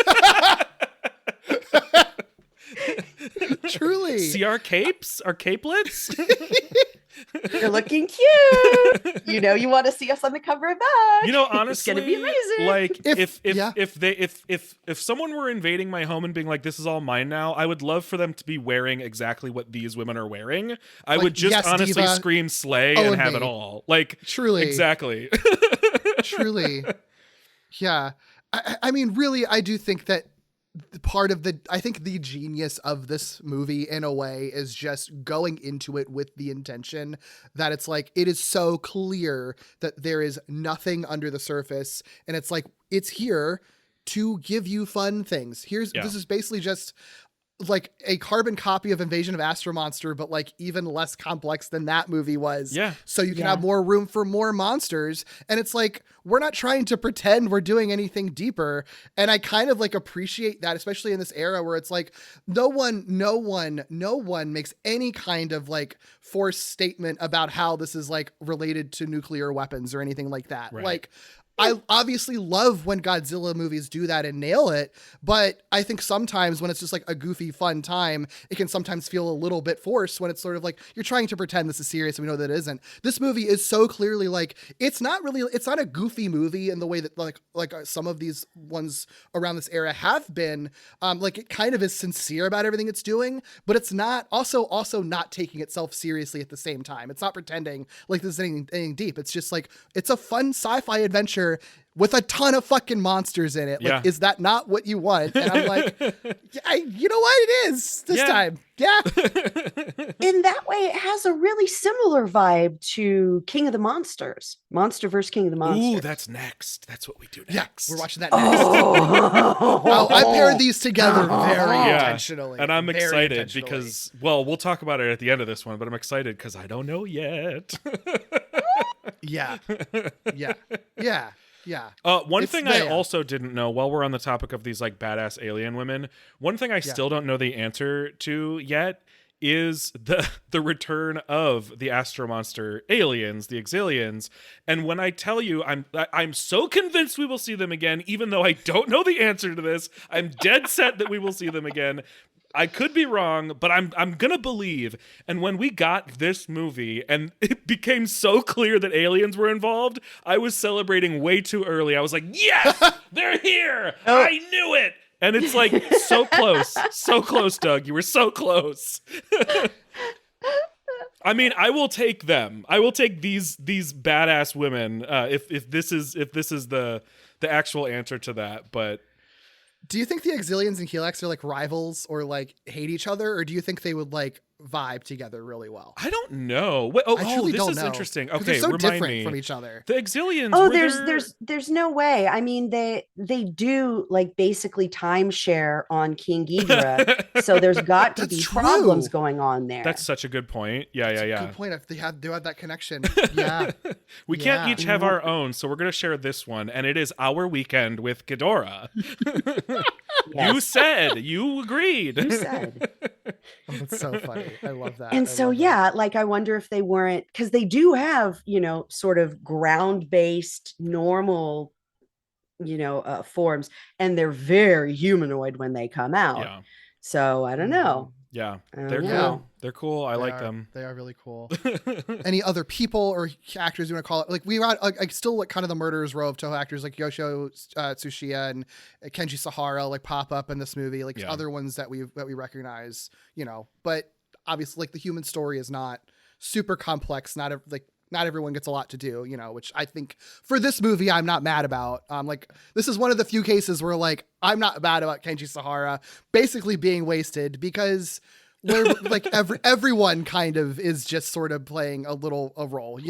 Truly. See our capes, our capelets. You're looking cute. You want to see us on the cover of that. Honestly, it's gonna be amazing. Like, if someone were invading my home and being like, "This is all mine now," I would love for them to be wearing exactly what these women are wearing. I would just honestly diva, scream slay and have it all. Like, truly, exactly. Truly, yeah. I mean, really, I do think that part of I think the genius of this movie in a way is just going into it with the intention that it's like, it is so clear that there is nothing under the surface, and it's like, it's here to give you fun things. This is basically just like a carbon copy of Invasion of Astro Monster, but like even less complex than that movie was. Yeah. So you can have more room for more monsters. And it's like, we're not trying to pretend we're doing anything deeper. And I kind of like appreciate that, especially in this era where it's like, no one makes any kind of like forced statement about how this is like related to nuclear weapons or anything like that. Right. Like, I obviously love when Godzilla movies do that and nail it, but I think sometimes when it's just like a goofy, fun time, it can sometimes feel a little bit forced when it's sort of like, you're trying to pretend this is serious and we know that it isn't. This movie is so clearly like, it's not a goofy movie in the way that like some of these ones around this era have been. Like, it kind of is sincere about everything it's doing, but it's not also not taking itself seriously at the same time. It's not pretending like this is anything deep. It's just like, it's a fun sci-fi adventure with a ton of fucking monsters in it. Like, is that not what you want? And I'm like, you know what? It is this time. Yeah. In that way, it has a really similar vibe to King of the Monsters. Monster vs. King of the Monsters. Ooh, that's next. That's what we do next. Yeah, we're watching that next. I paired these together very intentionally. And I'm excited because, well, we'll talk about it at the end of this one, but I'm excited because I don't know yet. Yeah. One thing I also didn't know, while we're on the topic of these like badass alien women, one thing I still don't know the answer to yet is the return of the Astro Monster aliens, the Exilians. And when I tell you, I'm so convinced we will see them again, even though I don't know the answer to this. I'm dead set that we will see them again. I could be wrong, but I'm gonna believe. And when we got this movie and it became so clear that aliens were involved, I was celebrating way too early. I was like, yes, they're here. I knew it. And it's like, so close, Doug. You were so close. I mean, I will take them. I will take these badass women if this is the actual answer to that. But do you think the Exilians and Helix are like rivals or like hate each other, or do you think they would like vibe together really well. I don't know. I truly this don't is know. interesting. 'Cause Okay, they're so remind different me. from each other. The Exilians. Oh, there's no way. I mean, they do like basically timeshare on King Ghidorah, so there's got to be problems going on there. That's such a good point. Yeah. Good point. If they do have that connection, yeah. We can't each have our own, so we're gonna share this one, and it is Our Weekend with Ghidorah. Yes. You agreed. You said. Oh, that's so funny. I love that. And so, like, I wonder if they weren't, because they do have, sort of ground-based, normal, forms, and they're very humanoid when they come out. Yeah. So I don't know. Yeah, they're cool. They're cool. I like them. They are really cool. Any other people or actors you want to call it? Like we were still like kind of the murderers row of Toho actors like Yoshio Tsuchiya and Kenji Sahara like pop up in this movie. Like other ones that we recognize, But obviously, like the human story is not super complex. Not everyone gets a lot to do, which I think for this movie, I'm not mad about. Like this is one of the few cases where like, I'm not mad about Kenji Sahara basically being wasted because where like everyone kind of is just sort of playing a role,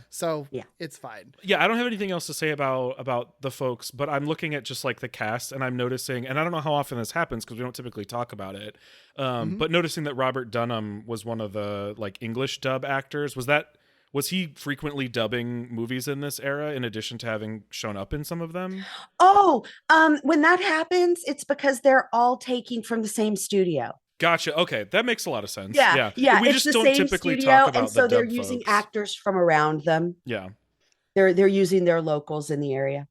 So it's fine. Yeah. I don't have anything else to say about the folks, but I'm looking at just like the cast and I'm noticing, and I don't know how often this happens because we don't typically talk about it. But noticing that Robert Dunham was one of the like English dub actors. Was he frequently dubbing movies in this era in addition to having shown up in some of them? Oh, when that happens, it's because they're all taking from the same studio. Gotcha. Okay, that makes a lot of sense. Yeah. We just don't typically talk about and so the they're dub using folks. actors from around them. Yeah, they're using their locals in the area.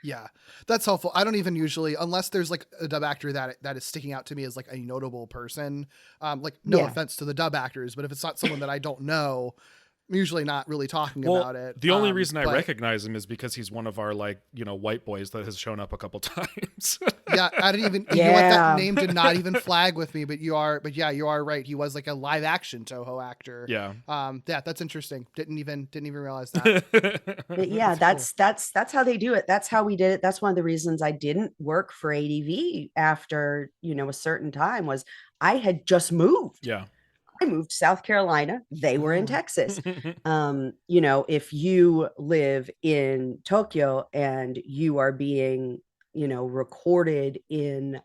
Yeah, that's helpful. I don't even usually, unless there's like a dub actor that is sticking out to me as like a notable person. No offense to the dub actors, but if it's not someone that I don't know, I'm usually not really talking about it. The only reason I recognize him is because he's one of our like, white boys that has shown up a couple times. Yeah, I didn't even you know what, that name did not even flag with me, but you are right. He was like a live action Toho actor. Yeah. That's interesting. Didn't even realize that. But yeah, that's how they do it. That's how we did it. That's one of the reasons I didn't work for ADV after, a certain time was I had just moved. Yeah. I moved to South Carolina. They were in Texas. If you live in Tokyo and you are being, recorded in,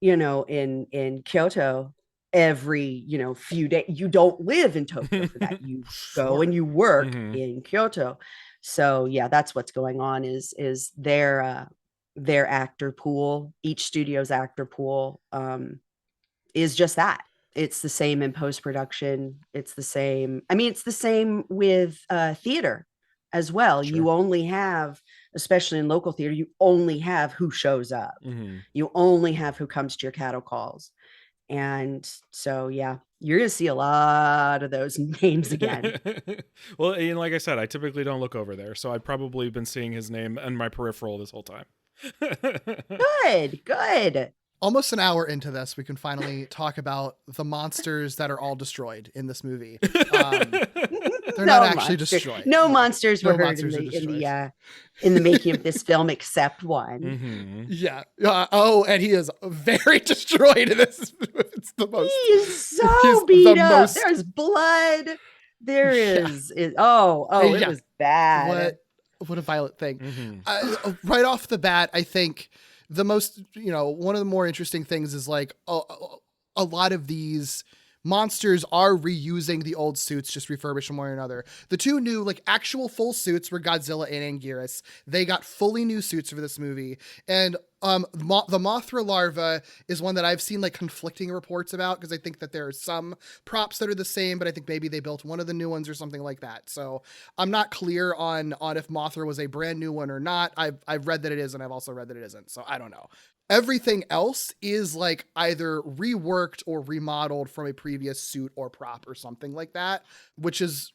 in Kyoto every, few days, you don't live in Tokyo for that. You go and you work in Kyoto. So yeah, that's what's going on is their actor pool, each studio's actor pool, is just that. It's the same in post-production. It's the same. I mean, it's the same with theater as well. Sure. You only have, especially in local theater, you only have who shows up. You only have who comes to your cattle calls. And so, yeah, you're going to see a lot of those names again. Well, and like I said, I typically don't look over there. So I've probably been seeing his name in my peripheral this whole time. Good. Almost an hour into this, we can finally talk about the monsters that are all destroyed in this movie. They're not actually destroyed. No monsters were hurt in the making of this film, except one. Yeah. And he is very destroyed in this. It's the most. He is so beat up. There's blood. There is. It was bad. What a violent thing. Right off the bat, I think the most, one of the more interesting things is like a lot of these monsters are reusing the old suits, just refurbished from one another. The two new like actual full suits were Godzilla and Anguirus. They got fully new suits for this movie. And the Mothra larva is one that I've seen like conflicting reports about because I think that there are some props that are the same, but I think maybe they built one of the new ones or something like that. So I'm not clear on if Mothra was a brand new one or not. I've read that it is, and I've also read that it isn't. So I don't know. Everything else is like either reworked or remodeled from a previous suit or prop or something like that, which is,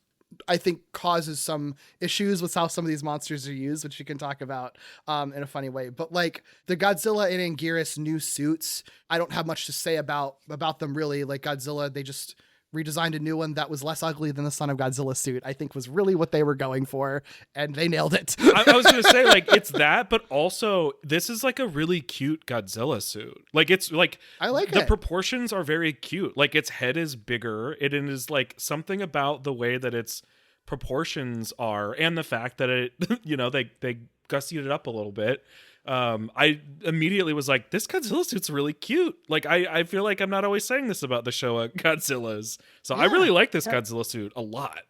I think, causes some issues with how some of these monsters are used, which you can talk about in a funny way. But like the Godzilla and Anguirus new suits, I don't have much to say about them really. Like Godzilla, they just redesigned a new one that was less ugly than the Son of Godzilla suit, I think was really what they were going for, and they nailed it. I was gonna say, like, it's that, but also this is like a really cute Godzilla suit. Like, it's like, I like the it. proportions are very cute. Like, its head is bigger. It is like something about the way that its proportions are, and the fact that it, they gussied it up a little bit. I immediately was like, this Godzilla suit's really cute. Like, I feel like I'm not always saying this about the Showa Godzillas. So I really like this Godzilla suit a lot.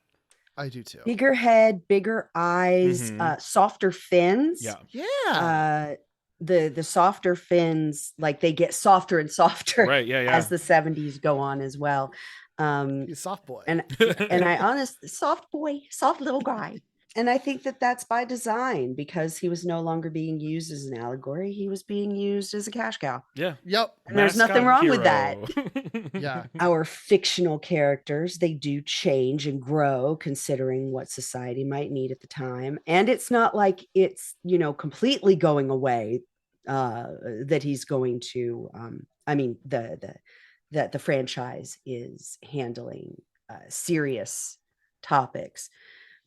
I do too. Bigger head, bigger eyes, softer fins. Yeah. The softer fins, like they get softer and softer Right, yeah. as the 70s go on as well. He's soft boy. And I honestly, soft little guy. And I think that that's by design, because he was no longer being used as an allegory. He was being used as a cash cow. Yeah. Yep. And there's nothing wrong with that. Yeah. Our fictional characters, they do change and grow considering what society might need at the time. And it's not like it's, completely going away, that he's going to, that the franchise is handling serious topics.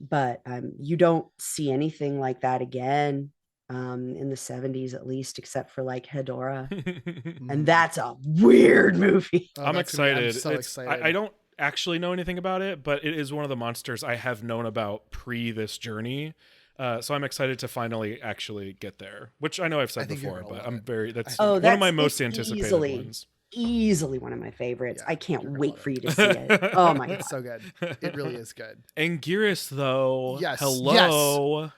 But you don't see anything like that again in the 70s, at least, except for like Hedorah. And that's a weird movie. I'm excited. I'm so excited. I don't actually know anything about it, but it is one of the monsters I have known about pre this journey. So I'm excited to finally actually get there, which I know I've said before, but I'm very, that's one of my most anticipated ones. Easily one of my favorites. Yeah, I can't wait for you to see it. Oh my god, it's so good. It really is good. Anguirus, though. Yes. Hello.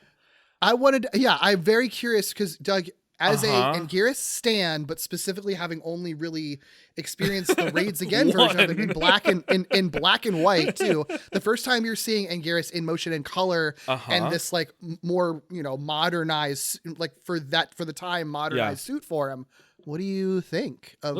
Yes. I'm very curious because Doug, as a Anguirus stan, but specifically having only really experienced the Raids Again version of it in black and white too. The first time you're seeing Anguirus in motion and color, and this like more modernized, like for the time modernized suit for him. What do you think of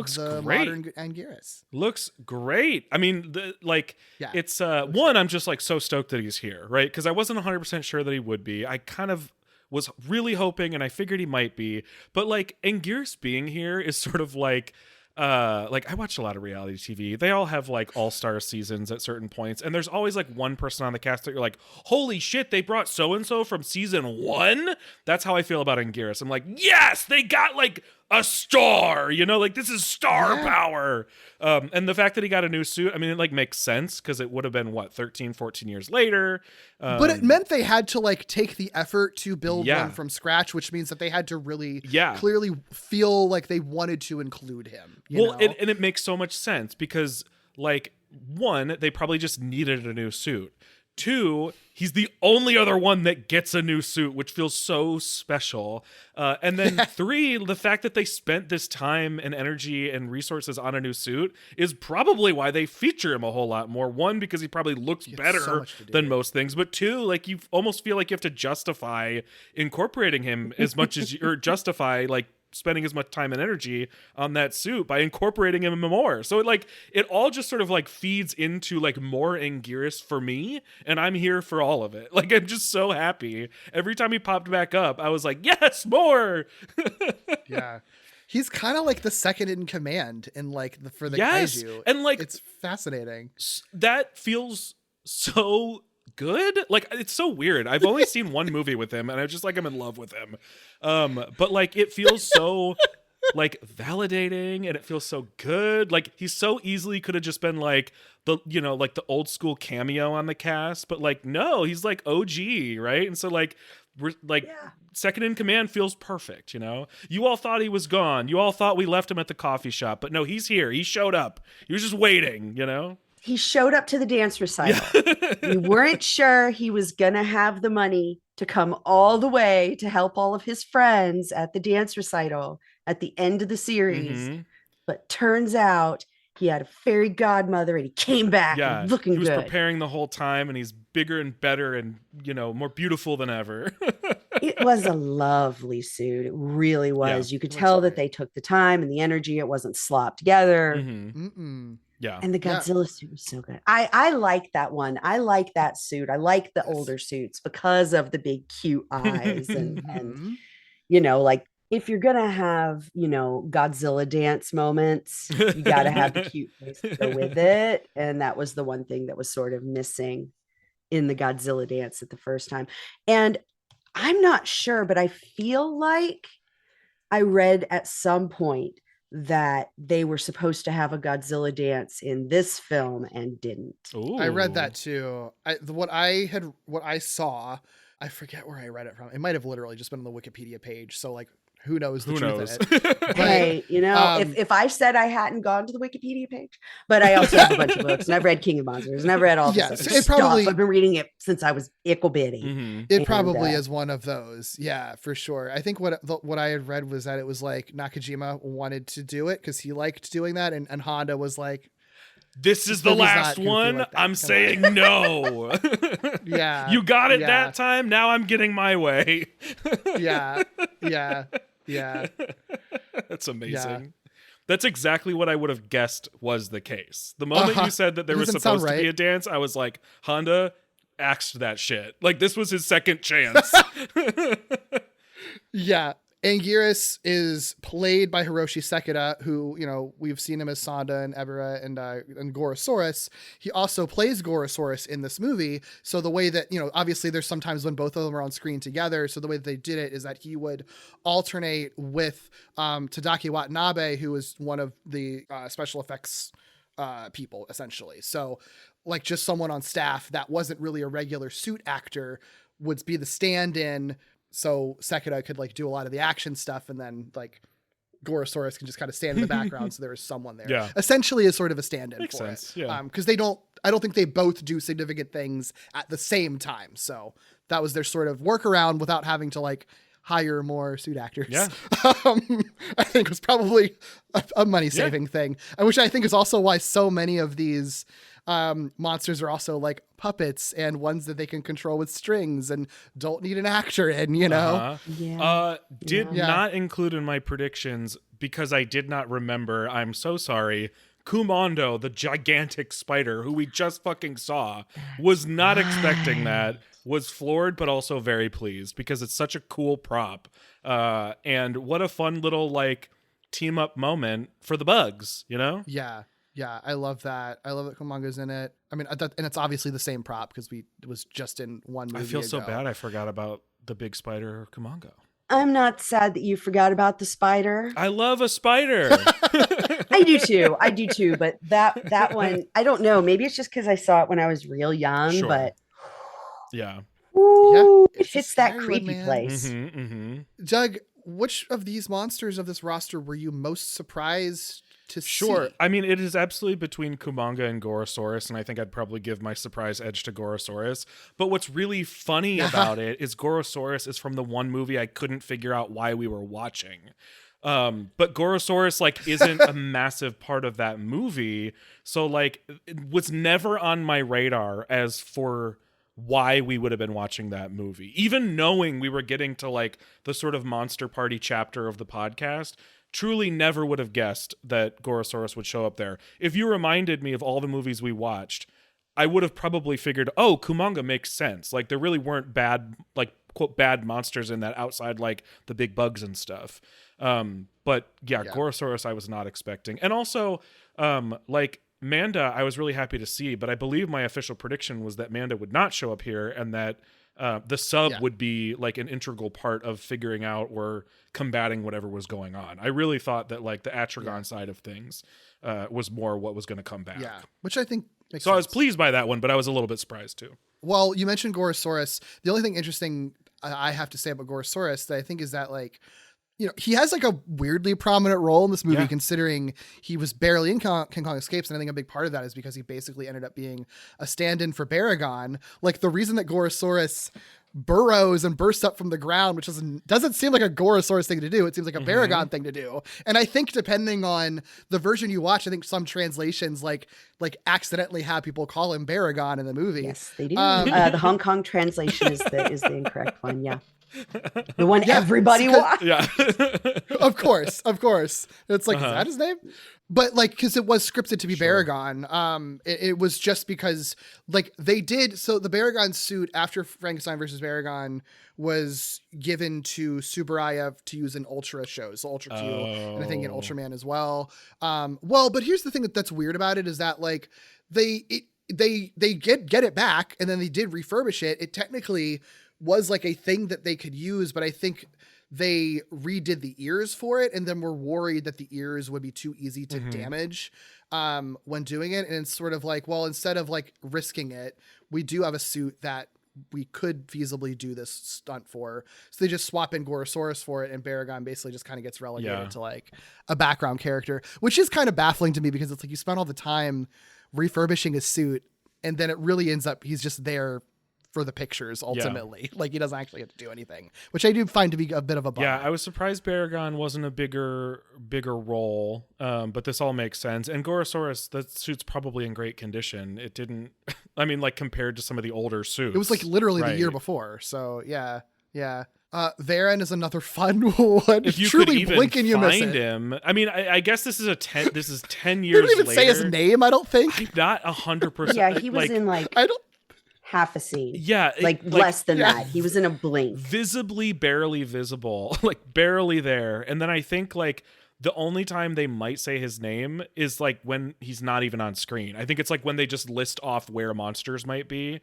modern Anguirus? Looks great. I mean, it's one, I'm just like so stoked that he's here, right? Because I wasn't 100% sure that he would be. I kind of was really hoping, and I figured he might be. But like Anguirus being here is sort of like I watch a lot of reality TV. They all have like all-star seasons at certain points, and there's always like one person on the cast that you're like, holy shit, they brought so-and-so from season 1. That's how I feel about Anguirus. I'm like, yes, they got like a star, like this is star power. And the fact that he got a new suit, I mean, it like makes sense because it would have been 13, 14 years later. But it meant they had to like take the effort to build one from scratch, which means that they had to really clearly feel like they wanted to include him. And it makes so much sense because like, one, they probably just needed a new suit. 2, he's the only other one that gets a new suit, which feels so special. And then 3, the fact that they spent this time and energy and resources on a new suit is probably why they feature him a whole lot more. 1, because he probably looks better than most things. But 2, like you almost feel like you have to justify incorporating him as much as or justify like spending as much time and energy on that suit by incorporating him more. So it all just sort of like feeds into like more Anguirus for me, and I'm here for all of it. Like I'm just so happy. Every time he popped back up, I was like, yes, more. Yeah. He's kind of like the second in command in like for the kaiju. And like it's fascinating. That feels so good. Like it's so weird. I've only seen one movie with him and I just like I'm in love with him. But like it feels so like validating and it feels so good. Like he so easily could have just been like the like the old school cameo on the cast, but like no, he's like OG, right? And so like we're like second in command feels perfect. You all thought he was gone, you all thought we left him at the coffee shop, but no, he's here. He showed up. He was just waiting. He showed up to the dance recital. We weren't sure he was going to have the money to come all the way to help all of his friends at the dance recital at the end of the series. But turns out he had a fairy godmother and he came back looking good. He was preparing the whole time and he's bigger and better and, more beautiful than ever. It was a lovely suit. It really was. You could tell that they took the time and the energy. It wasn't slopped together. Yeah. And the Godzilla suit was so good. I like that one. I like that suit. I like the older suits because of the big cute eyes and like if you're gonna have, Godzilla dance moments, you got to have the cute face to go with it, and that was the one thing that was sort of missing in the Godzilla dance at the first time. And I'm not sure, but I feel like I read at some point that they were supposed to have a Godzilla dance in this film and didn't. Ooh. I read that too. What I saw, I forget where I read it from. It might have literally just been on the Wikipedia page. So like, who knows the truth of it? But, hey, if I said I hadn't gone to the Wikipedia page, but I also have a bunch of books, and I've read King of Monsters, and I've read all this other stuff. I've been reading it since I was ickle bitty. Mm-hmm. It probably is one of those. Yeah, for sure. I think what I had read was that it was like Nakajima wanted to do it because he liked doing that, and Honda was like, this is the last one. Like I'm saying no. Yeah. You got it that time. Now I'm getting my way. Yeah. That's amazing. Yeah. That's exactly what I would have guessed was the case. The moment you said that there was supposed to be a dance, I was like, Honda axed that shit. Like, this was his second chance. Yeah. Anguirus is played by Hiroshi Sekida, who, we've seen him as Sonda and Ebera and Gorosaurus. He also plays Gorosaurus in this movie. So the way that, obviously there's sometimes when both of them are on screen together. So the way that they did it is that he would alternate with Tadaki Watanabe, who is one of the special effects people, essentially. So like just someone on staff that wasn't really a regular suit actor would be the stand-in. So Sekida could like do a lot of the action stuff, and then like Gorosaurus can just kind of stand in the background. So there is someone there. Yeah. Essentially is sort of a stand-in Makes for sense. it. Yeah. Because I don't think they both do significant things at the same time. So that was their sort of workaround without having to like hire more suit actors. Yeah. I think was probably a money-saving thing, which I think is also why so many of these monsters are also like puppets and ones that they can control with strings and don't need an actor in, Did not include in my predictions because I did not remember. I'm so sorry. Kumondo, the gigantic spider who we just fucking saw, was not expecting that, was floored, but also very pleased because it's such a cool prop. And what a fun little like team up moment for the bugs, Yeah, I love that. I love that Kumongo's in it. I mean, and it's obviously the same prop because it was just in one movie. I feel so bad I forgot about the big spider Kumongo. I'm not sad that you forgot about the spider. I love a spider. I do too. But that one, I don't know. Maybe it's just because I saw it when I was real young, but yeah. Ooh, it hits that creepy place. Mm-hmm, mm-hmm. Doug, which of these monsters of this roster were you most surprised to see? I mean, it is absolutely between Kumonga and Gorosaurus, and I think I'd probably give my surprise edge to Gorosaurus. But what's really funny about it is Gorosaurus is from the one movie I couldn't figure out why we were watching. But Gorosaurus like isn't a massive part of that movie, so like it was never on my radar as for why we would have been watching that movie. Even knowing we were getting to like the sort of monster party chapter of the podcast, truly never would have guessed that Gorosaurus would show up there. If you reminded me of all the movies we watched, I would have probably figured, oh, Kumonga makes sense. Like there really weren't bad, like quote, bad monsters in that outside like the big bugs and stuff. But yeah, Gorosaurus I was not expecting. And also like Manda, I was really happy to see, but I believe my official prediction was that Manda would not show up here and that the sub would be like an integral part of figuring out or combating whatever was going on. I really thought that like the Atragon side of things was more what was going to come back. Yeah, which I think makes sense. I was pleased by that one, but I was a little bit surprised too. Well, you mentioned Gorosaurus. The only thing interesting I have to say about Gorosaurus that I think is that like, he has like a weirdly prominent role in this movie, considering he was barely in King Kong Escapes. And I think a big part of that is because he basically ended up being a stand-in for Baragon. Like the reason that Gorosaurus burrows and bursts up from the ground, which doesn't seem like a Gorosaurus thing to do. It seems like a Baragon thing to do. And I think depending on the version you watch, I think some translations like accidentally have people call him Baragon in the movie. Yes, they do. The Hong Kong translation is the incorrect one. Yeah. The one everybody wants. Yeah. Of course. It's like, is that his name? But like, because it was scripted to be Baragon, it was just because like they did. So the Baragon suit after Frankenstein versus Baragon was given to Tsuburaya to use in Ultra shows, so Ultra Q, and I think in Ultraman as well. Well, but here's the thing that's weird about it is that like they get it back, and then they did refurbish it. It technically was like a thing that they could use, but I think they redid the ears for it, and then were worried that the ears would be too easy to damage when doing it. And it's sort of like, well, instead of like risking it, we do have a suit that we could feasibly do this stunt for. So they just swap in Gorosaurus for it, and Baragon basically just kind of gets relegated to like a background character, which is kind of baffling to me because it's like you spent all the time refurbishing his suit, and then it really ends up he's just there for the pictures ultimately. Like he doesn't actually have to do anything, which I do find to be a bit of a bummer. Yeah, I was surprised Baragon wasn't a bigger role, but this all makes sense. And Gorosaurus, that suit's probably in great condition. It didn't, I mean, like compared to some of the older suits. It was like literally the year before. So yeah. Varen is another fun one. If you truly could even blink and you miss find it. him, I mean, I guess this is 10 years They didn't even later. say his name, I don't think. I'm not 100%. Yeah, he was in like I don't. half a scene. Yeah, like less than that. He was in a blink. Visibly, barely visible, like barely there. And then I think like the only time they might say his name is like when he's not even on screen. I think it's like when they just list off where monsters might be.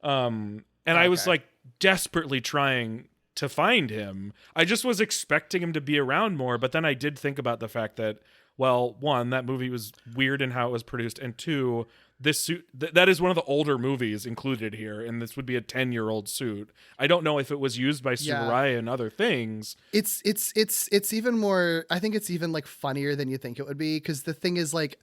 And I was like desperately trying to find him. I just was expecting him to be around more, but then I did think about the fact that, well, one, that movie was weird in how it was produced, and two, this suit that is one of the older movies included here, and this would be a 10-year-old suit. I don't know if it was used by Tsuburaya and other things. It's even more, I think it's even like funnier than you think it would be, because the thing is like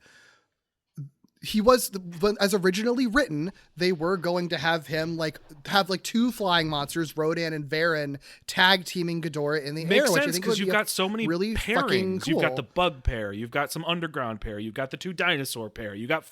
he was, as originally written, they were going to have him have two flying monsters, Rodan and Varen, tag teaming Ghidorah in the air. Makes which sense, I think because you've got so many really pairings. cool. You've got the bug pair, you've got some underground pair, you've got the two dinosaur pair, you got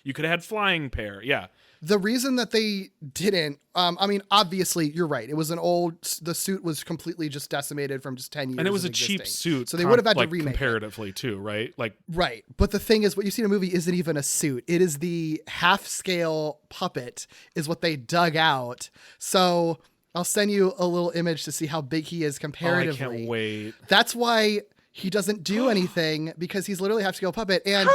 you could have had flying pair. Yeah. The reason that they didn't, I mean, obviously, you're right. It was the suit was completely just decimated from just 10 years. And it was a existing. cheap suit. So they would have had to remake comparatively too, right? Like, right. But the thing is, what you see in a movie isn't even a suit. It is the half-scale puppet is what they dug out. So I'll send you a little image to see how big he is comparatively. I can't wait. That's why he doesn't do anything, because he's literally a half-scale puppet. And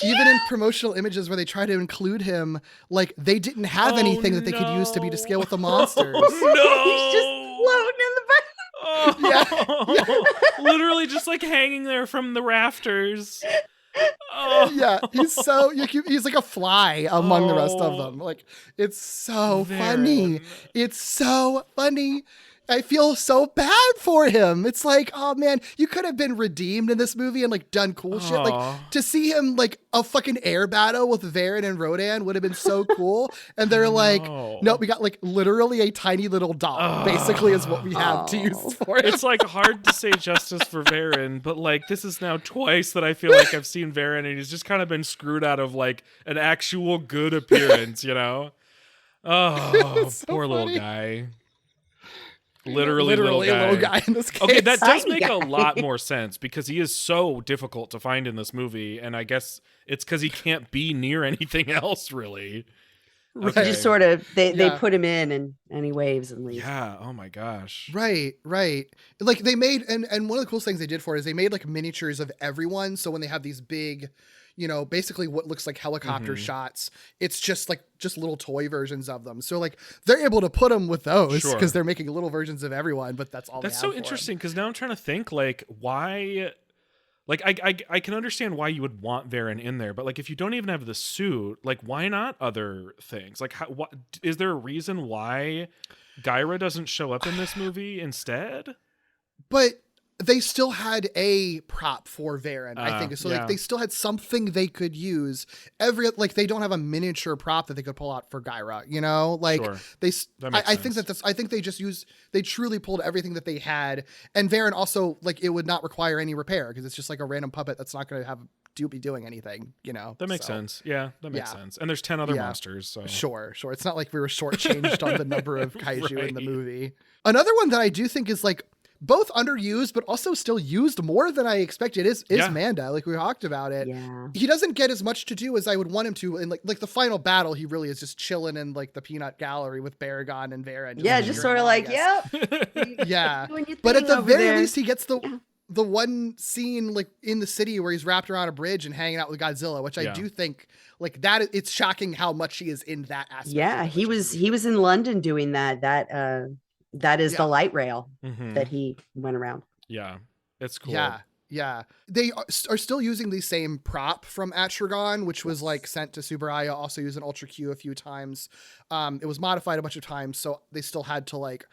even in promotional images where they try to include him, like they didn't have anything that they could use to be to scale with the monsters. He's just floating in the back. Yeah. Literally just like hanging there from the rafters. Yeah, he's like a fly among the rest of them. Like, it's so funny. It's so funny. I feel so bad for him. It's like, oh man, you could have been redeemed in this movie and like done cool shit. Like to see him like a fucking air battle with Varen and Rodan would have been so cool. And they're like, no, we got like literally a tiny little doll, basically is what we have to use for it. It's like hard to say justice for Varen, but like this is now twice that I feel like I've seen Varen and he's just kind of been screwed out of like an actual good appearance, you know? Oh, so poor little guy. Literally little guy in this case. Okay, that does make a lot more sense, because he is so difficult to find in this movie, and I guess it's because he can't be near anything else, really. Right. Okay. Just sort of, they put him in and he waves and leaves. Yeah, oh my gosh. Right. Like they made, and one of the coolest things they did for it is they made like miniatures of everyone, so when they have these big, basically what looks like helicopter shots, it's just little toy versions of them. So like they're able to put them with those because they're making little versions of everyone, but that's all. That's so interesting, because now I'm trying to think like why. Like I can understand why you would want Varen in there, but like if you don't even have the suit, like why not other things? Like what is there a reason why Gyra doesn't show up in this movie instead? But they still had a prop for Varen, I think. So like they still had something they could use. They don't have a miniature prop that they could pull out for Gyra, Like I think I think they truly pulled everything that they had. And Varen also, like, it would not require any repair because it's just like a random puppet that's not going to have be doing anything, you know. That makes sense. Yeah, that makes sense. And there's 10 other monsters, so sure. It's not like we were shortchanged on the number of kaiju in the movie. Another one that I do think is like both underused, but also still used more than I expected is Manda. Like we talked about it. Yeah. He doesn't get as much to do as I would want him to. And like the final battle, he really is just chilling in like the peanut gallery with Baragon and Vera. And just sort of like, yep. Yeah. But at the very least, he gets the one scene like in the city where he's wrapped around a bridge and hanging out with Godzilla, which I do think like that. It's shocking how much he is in that aspect. Yeah. He was in London doing that. That is the light rail that he went around. Yeah, it's cool. Yeah. They are still using the same prop from Atragon, which was like sent to Tsuburaya, also used in Ultra Q a few times. It was modified a bunch of times, so they still had to like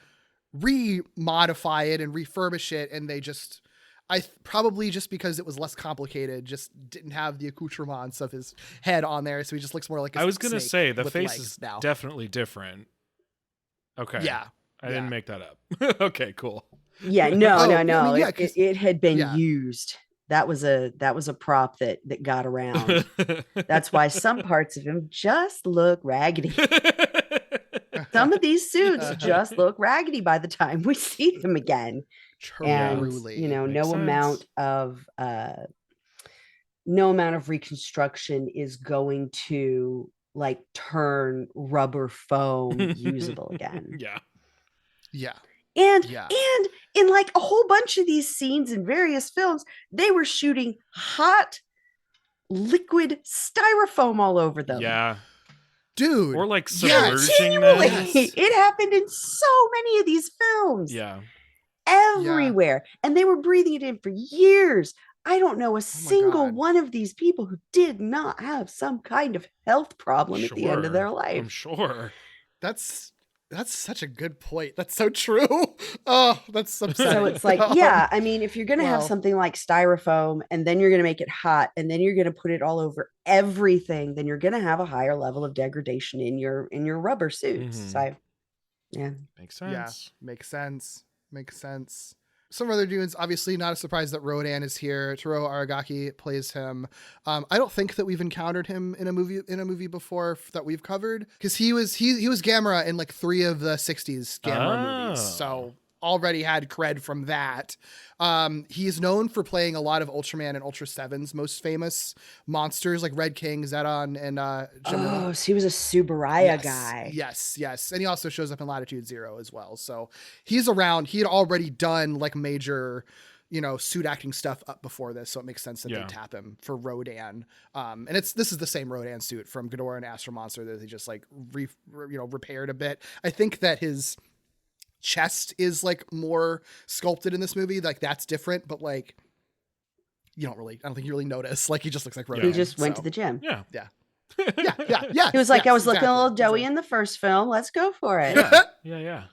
re-modify it and refurbish it, and they just... probably just because it was less complicated, just didn't have the accoutrements of his head on there, so he just looks more like I was going to say, the face is now definitely different. Okay. Yeah. I didn't make that up. Okay, cool. Yeah, no. I mean, it had been used. That was a prop that got around. That's why some parts of him just look raggedy. Some of these suits just look raggedy by the time we see them again. And Truly. no amount of reconstruction is going to like turn rubber foam usable again. Yeah. And in like a whole bunch of these scenes in various films, they were shooting hot liquid styrofoam all over them. Yeah. Dude. Or like submerging them. It happened in so many of these films. Yeah. Everywhere. And they were breathing it in for years. I don't know a single one of these people who did not have some kind of health problem at the end of their life. I'm sure. That's such a good point. That's so true. Oh, that's upsetting. So it's like, I mean, if you're going to have something like styrofoam and then you're going to make it hot and then you're going to put it all over everything, then you're going to have a higher level of degradation in your rubber suits. So, yeah. Makes sense. Yeah, makes sense. Some other dudes, obviously not a surprise that Rodan is here. Toru Aragaki plays him. I don't think that we've encountered him in a movie before that we've covered, because he was Gamera in like 3 of the 60s Gamera movies. So already had cred from that. He is known for playing a lot of Ultraman and Ultra 7's most famous monsters like Red King, Zedon, and so he was a Tsuburaya guy. Yes. And he also shows up in Latitude Zero as well. So he's around. He had already done like major, suit acting stuff up before this. So it makes sense that they tap him for Rodan. And this is the same Rodan suit from Ghidorah and Astro Monster that they just like repaired a bit. I think that his chest is like more sculpted in this movie, like that's different, but like I don't think you really notice. Like he just looks like Rodan. He just went to the gym. Yeah. He was like, I was looking a little doughy in the first film. Let's go for it. Yeah.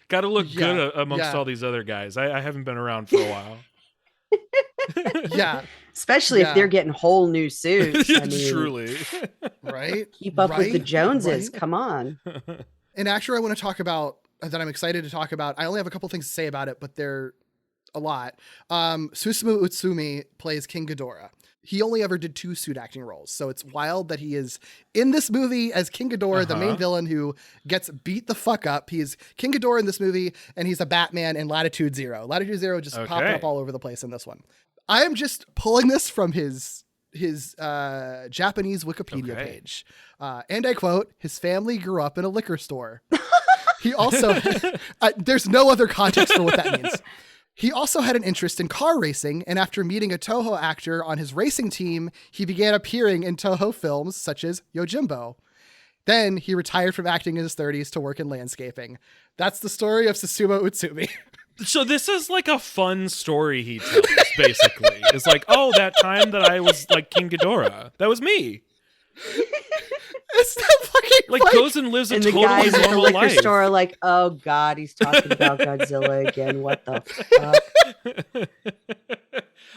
Got to look good amongst all these other guys. I haven't been around for a while. Especially if they're getting whole new suits. I mean, truly. Right. Keep up with the Joneses. Come on. And actually, I want to talk about that. I'm excited to talk about. I only have a couple things to say about it, but they're a lot. Susumu Utsumi plays King Ghidorah. He only ever did 2 suit acting roles, so it's wild that he is in this movie as King Ghidorah, the main villain who gets beat the fuck up. He's King Ghidorah in this movie, and he's a Batman in Latitude Zero. Latitude Zero just popping up all over the place in this one. I am just pulling this from his Japanese Wikipedia page, and I quote: "His family grew up in a liquor store." He also there's no other context for what that means. He also had an interest in car racing, and after meeting a Toho actor on his racing team, he began appearing in Toho films such as Yojimbo. Then he retired from acting in his 30s to work in landscaping. That's the story of Susumu Utsumi. So this is like a fun story he tells, basically. It's like, oh, that time that I was like King Ghidorah. That was me. It's not fucking like goes and lives a totally normal life. And the guys at the liquor store are like, oh God, he's talking about Godzilla again. What the fuck?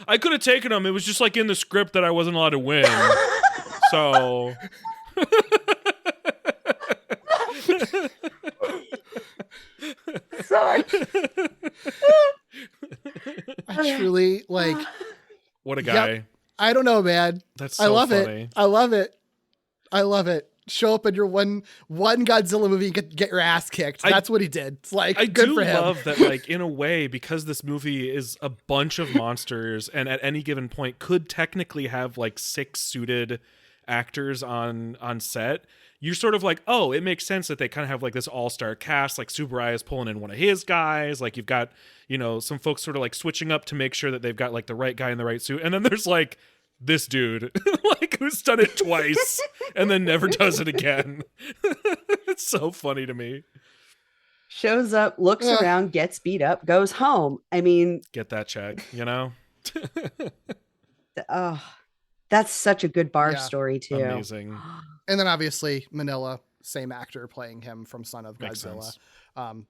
I could have taken him. It was just like in the script that I wasn't allowed to win. So sorry. I truly like. What a guy. Yep. I don't know, man. That's so I love funny. it. I love it. I love it. Show up in your one Godzilla movie and get your ass kicked. That's what he did. It's like, I good do for him. love that, like, in a way, because this movie is a bunch of monsters and at any given point could technically have like 6 suited actors on set, you're sort of like, oh, it makes sense that they kind of have like this all-star cast. Like Tsuburaya is pulling in one of his guys. Like you've got, you know, some folks sort of like switching up to make sure that they've got like the right guy in the right suit. And then there's like this dude like who's done it twice and then never does it again. It's so funny to me. Shows up, looks around, gets beat up, goes home. I mean, get that check, you know? Oh, that's such a good bar story too. Amazing. And then obviously Manila, same actor playing him from Son of Makes Godzilla. sense.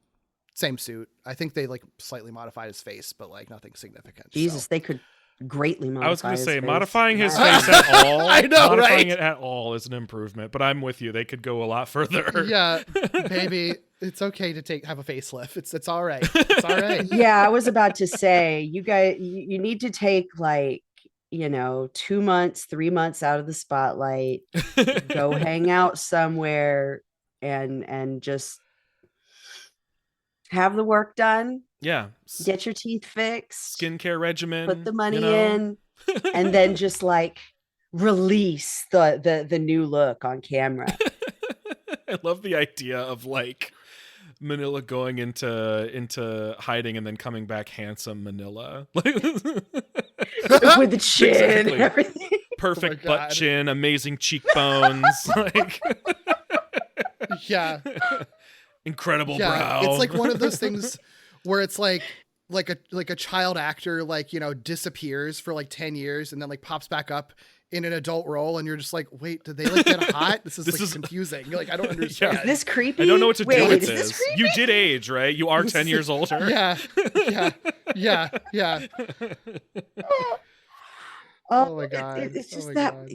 Same suit. I think they like slightly modified his face, but like nothing significant. Jesus, they could greatly modify. I was going to say his face. modifying his face at all. I know, modifying right? it at all is an improvement, but I'm with you. They could go a lot further. Yeah, baby, it's okay to have a facelift. It's all right. It's all right. Yeah, I was about to say, you guys, you need to take like, you know, 2 months, 3 months out of the spotlight, go hang out somewhere and just have the work done. Yeah. Get your teeth fixed. Skincare regimen. Put the money in. And then just like release the new look on camera. I love the idea of like Manila going into hiding and then coming back handsome Manila. With the chin Exactly. and everything. Perfect Oh my butt God. chin, amazing cheekbones. Like Yeah. incredible Yeah. brow. It's like one of those things where it's like a child actor, like, you know, disappears for like 10 years and then like pops back up in an adult role, and you're just like, wait, did they like get hot? This is confusing. You're like, I don't understand. Yeah. Is this creepy? I don't know what to do with is this. creepy? You did age, right? You are 10 years older. Yeah. Oh my God. It's Oh just my that God.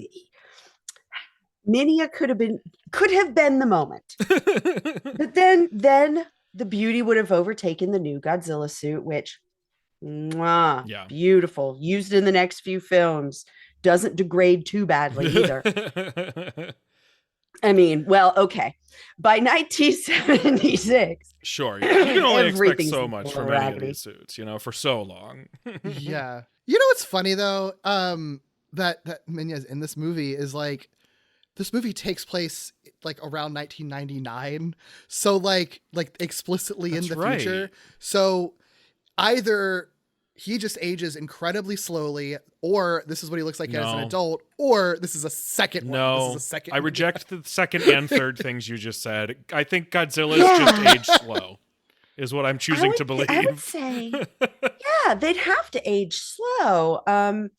Minya could have been the moment. But then the beauty would have overtaken the new Godzilla suit, which Yeah. beautiful. Used in the next few films. Doesn't degrade too badly either. I mean, well, okay. By 1976. Sure. You can only expect Everything's so much from any of raggedy. these suits, you know, for so long. Yeah. You know what's funny though? That Minya's in this movie is like, this movie takes place like around 1999. So like explicitly That's in the right. future. So either he just ages incredibly slowly, or this is what he looks like as an No. adult, or this is a second one. This No, is a second. I reject the second and third things you just said. I think Godzilla's just aged slow, is what I'm choosing to believe. I would say, yeah, they'd have to age slow. Sure.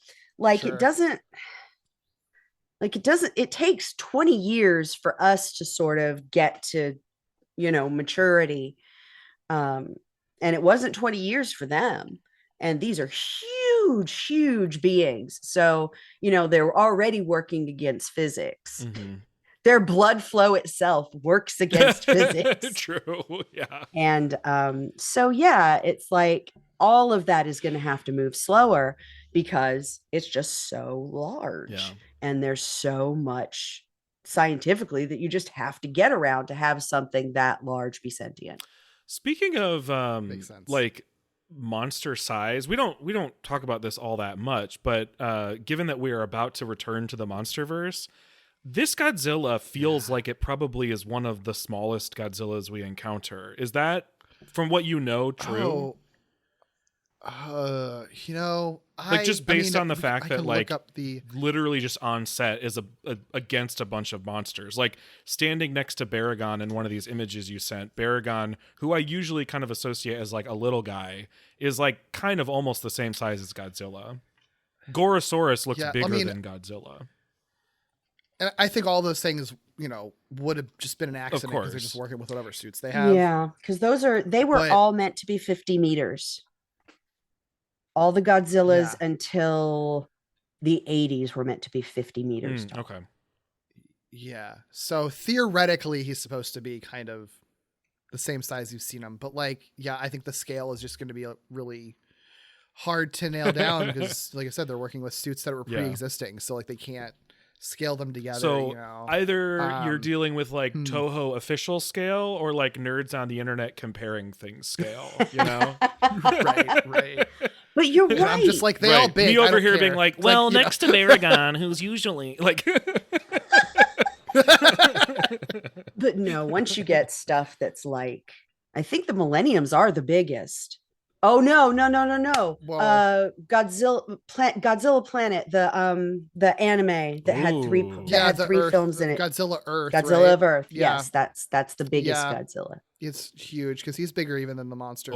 It takes 20 years for us to sort of get to, you know, maturity. And it wasn't 20 years for them. And these are huge beings. So, you know, they're already working against physics. Mhm. Their blood flow itself works against physics. True. Yeah. And so, yeah, it's like all of that is going to have to move slower because it's just so large. Yeah. And there's so much scientifically that you just have to get around to have something that large be sentient. Speaking of Makes sense. like monster size, we don't talk about this all that much, but given that we are about to return to the Monsterverse, this Godzilla feels like it probably is one of the smallest Godzillas we encounter. Is that, from what you know, true? You know, Like, just based on the fact I that can like look up the literally just on set is against a bunch of monsters. Like standing next to Baragon in one of these images you sent, Baragon, who I usually kind of associate as like a little guy, is like kind of almost the same size as Godzilla. Gorosaurus looks bigger than Godzilla. And I think all those things, you know, would have just been an accident because they're course. just working with whatever suits they have. Yeah, because they were But- all meant to be 50 meters. All the Godzillas Yeah. until the 80s were meant to be 50 meters tall. Okay. Yeah. So theoretically, he's supposed to be kind of the same size you've seen him. But like, yeah, I think the scale is just going to be really hard to nail down because, like I said, they're working with suits that were Yeah. pre-existing, so like they can't scale them together. So you know? either you're dealing with like Toho official scale or like nerds on the internet comparing things scale, you know? right. But you're right. I'm just like, they all big. Me I over don't here care. being like, It's well, you know. next to Baragon, who's usually like. But no, once you get stuff that's like, I think the Millenniums are the biggest. Oh no. Whoa. Godzilla Planet, the anime that had three Ooh. Earth, films in it. Godzilla Earth. Godzilla right? of Earth. Yeah. Yes, that's the biggest Yeah. Godzilla. It's huge because he's bigger even than the monster.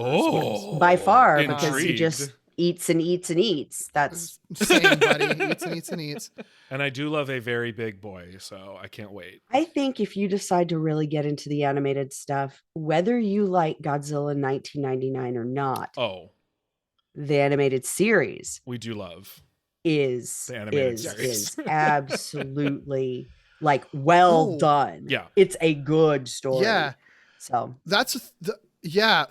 By far, because he intrigued. just eats and eats and eats. That's Same, buddy. Eats and eats. And I do love a very big boy, so I can't wait. I think if you decide to really get into the animated stuff, whether you like Godzilla 1999 or not, the animated series we do love is the animated series. Absolutely like well done. Yeah. It's a good story. Yeah. So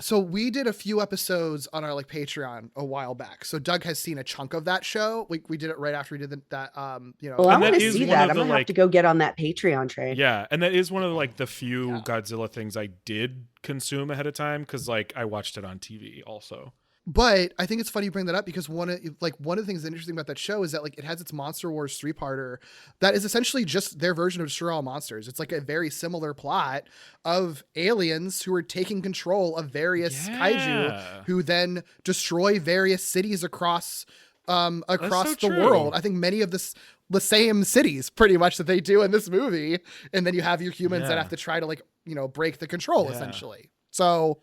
so we did a few episodes on our like Patreon a while back. So Doug has seen a chunk of that show. We did it right after we did that you know. Well, I And want that to is see one that. of I'm the, gonna have to go get on that Patreon train. Yeah, and that is one of like the few Yeah. Godzilla things I did consume ahead of time because like I watched it on TV also. But I think it's funny you bring that up because one of the things that's interesting about that show is that like it has its Monster Wars 3-parter that is essentially just their version of Destroy All Monsters. It's like a very similar plot of aliens who are taking control of various kaiju who then destroy various cities across the true. world. I think many of the same cities pretty much that they do in this movie, and then you have your humans that have to try to like, you know, break the control essentially. So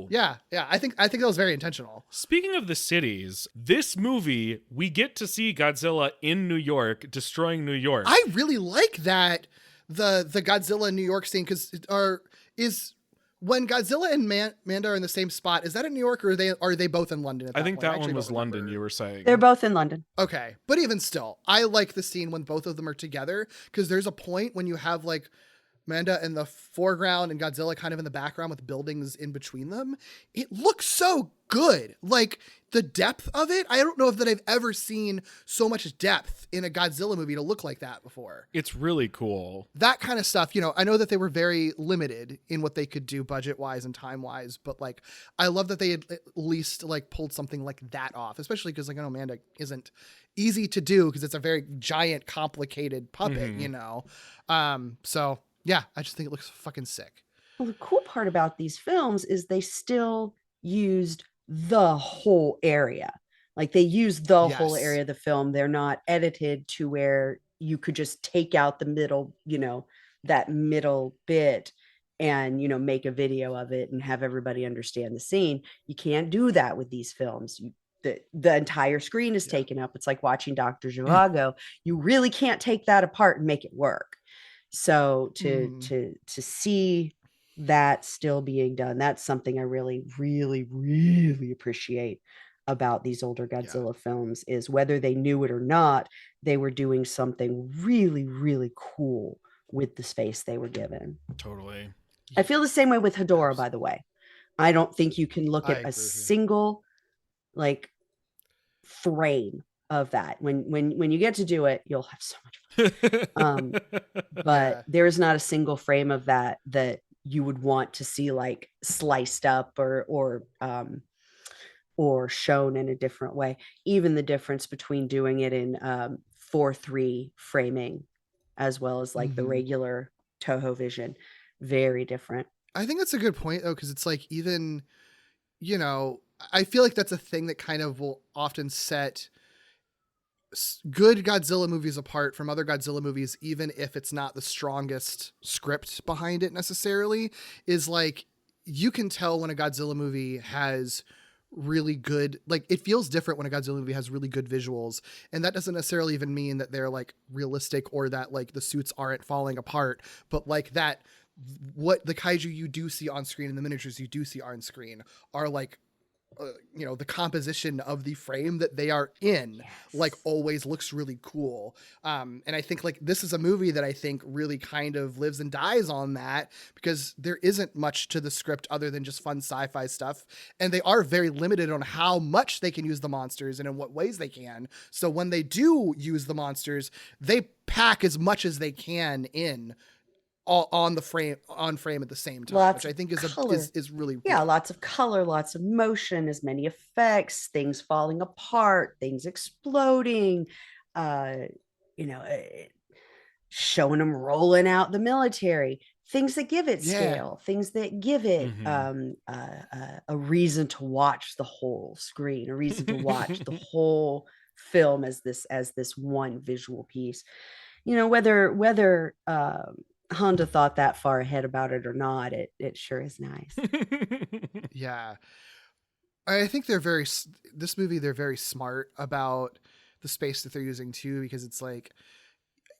yeah. I think that was very intentional. Speaking of the cities, this movie, we get to see Godzilla in New York, destroying New York. I really like that the Godzilla New York scene because when Godzilla and Manda are in the same spot, is that in New York or are they both in London? I think that one was London. Remember. You were saying They're both in London. Okay, but even still, I like the scene when both of them are together because there's a point when you have like Manda in the foreground and Godzilla kind of in the background with buildings in between them. It looks so good. Like the depth of it. I don't know if that I've ever seen so much depth in a Godzilla movie to look like that before. It's really cool. That kind of stuff, you know, I know that they were very limited in what they could do budget wise and time wise, but like, I love that they had at least like pulled something like that off, especially because like, I know Manda isn't easy to do because it's a very giant, complicated puppet, you know? So yeah, I just think it looks fucking sick. Well, the cool part about these films is they still used the whole area. Like they used the whole area of the film. They're not edited to where you could just take out the middle, you know, that middle bit and, you know, make a video of it and have everybody understand the scene. You can't do that with these films. The entire screen is taken up. It's like watching Dr. Zhivago. You really can't take that apart and make it work. So to see that still being done, that's something I really, really, really appreciate about these older Godzilla films is whether they knew it or not, they were doing something really, really cool with the space they were given. Totally. I feel the same way with Hedorah, by the way. I don't think you can look at a single like frame of that. When you get to do it, you'll have so much fun. But there's not a single frame of that you would want to see like sliced up or shown in a different way. Even the difference between doing it in 4:3 framing as well as like the regular Toho vision, very different. I think that's a good point though, because it's like even, you know, I feel like that's a thing that kind of will often set good Godzilla movies apart from other Godzilla movies, even if it's not the strongest script behind it necessarily, is like you can tell when a Godzilla movie has really good, like it feels different when a Godzilla movie has really good visuals, and that doesn't necessarily even mean that they're like realistic or that like the suits aren't falling apart, but like that what the kaiju you do see on screen and the miniatures you do see on screen are like the composition of the frame that they are in, like always looks really cool. And I think like this is a movie that I think really kind of lives and dies on that, because there isn't much to the script other than just fun sci-fi stuff. And they are very limited on how much they can use the monsters and in what ways they can. So when they do use the monsters, they pack as much as they can in all on frame at the same time, which I think is really cool. Lots of color, lots of motion, as many effects, things falling apart, things exploding, showing them rolling out the military, things that give it scale, things that give it a reason to watch the whole screen, a reason to watch the whole film as this one visual piece. Whether Honda thought that far ahead about it or not, it sure is nice. Yeah. I think they're very smart about the space that they're using too, because it's like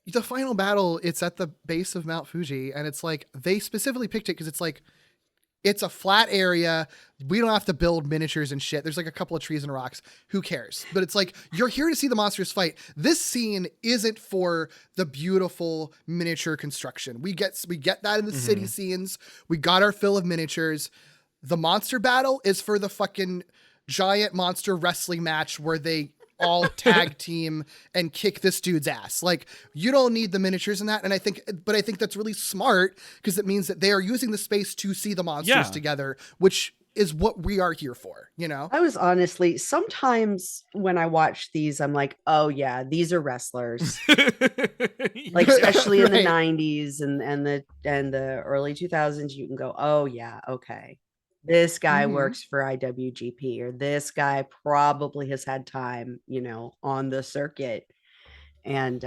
the final battle, it's at the base of Mount Fuji, and it's like they specifically picked it because it's like it's a flat area. We don't have to build miniatures and shit. There's like a couple of trees and rocks. Who cares? But it's like, you're here to see the monsters fight. This scene isn't for the beautiful miniature construction. We get that in the city scenes. We got our fill of miniatures. The monster battle is for the fucking giant monster wrestling match where they all tag team and kick this dude's ass. Like, you don't need the miniatures in that. And I think that's really smart, because it means that they are using the space to see the monsters together, which is what we are here for, I was honestly, sometimes when I watch these, I'm like, oh yeah, these are wrestlers. Like, especially in the 90s and the early 2000s, you can go, oh yeah, okay. This guy works for IWGP, or this guy probably has had time, on the circuit. And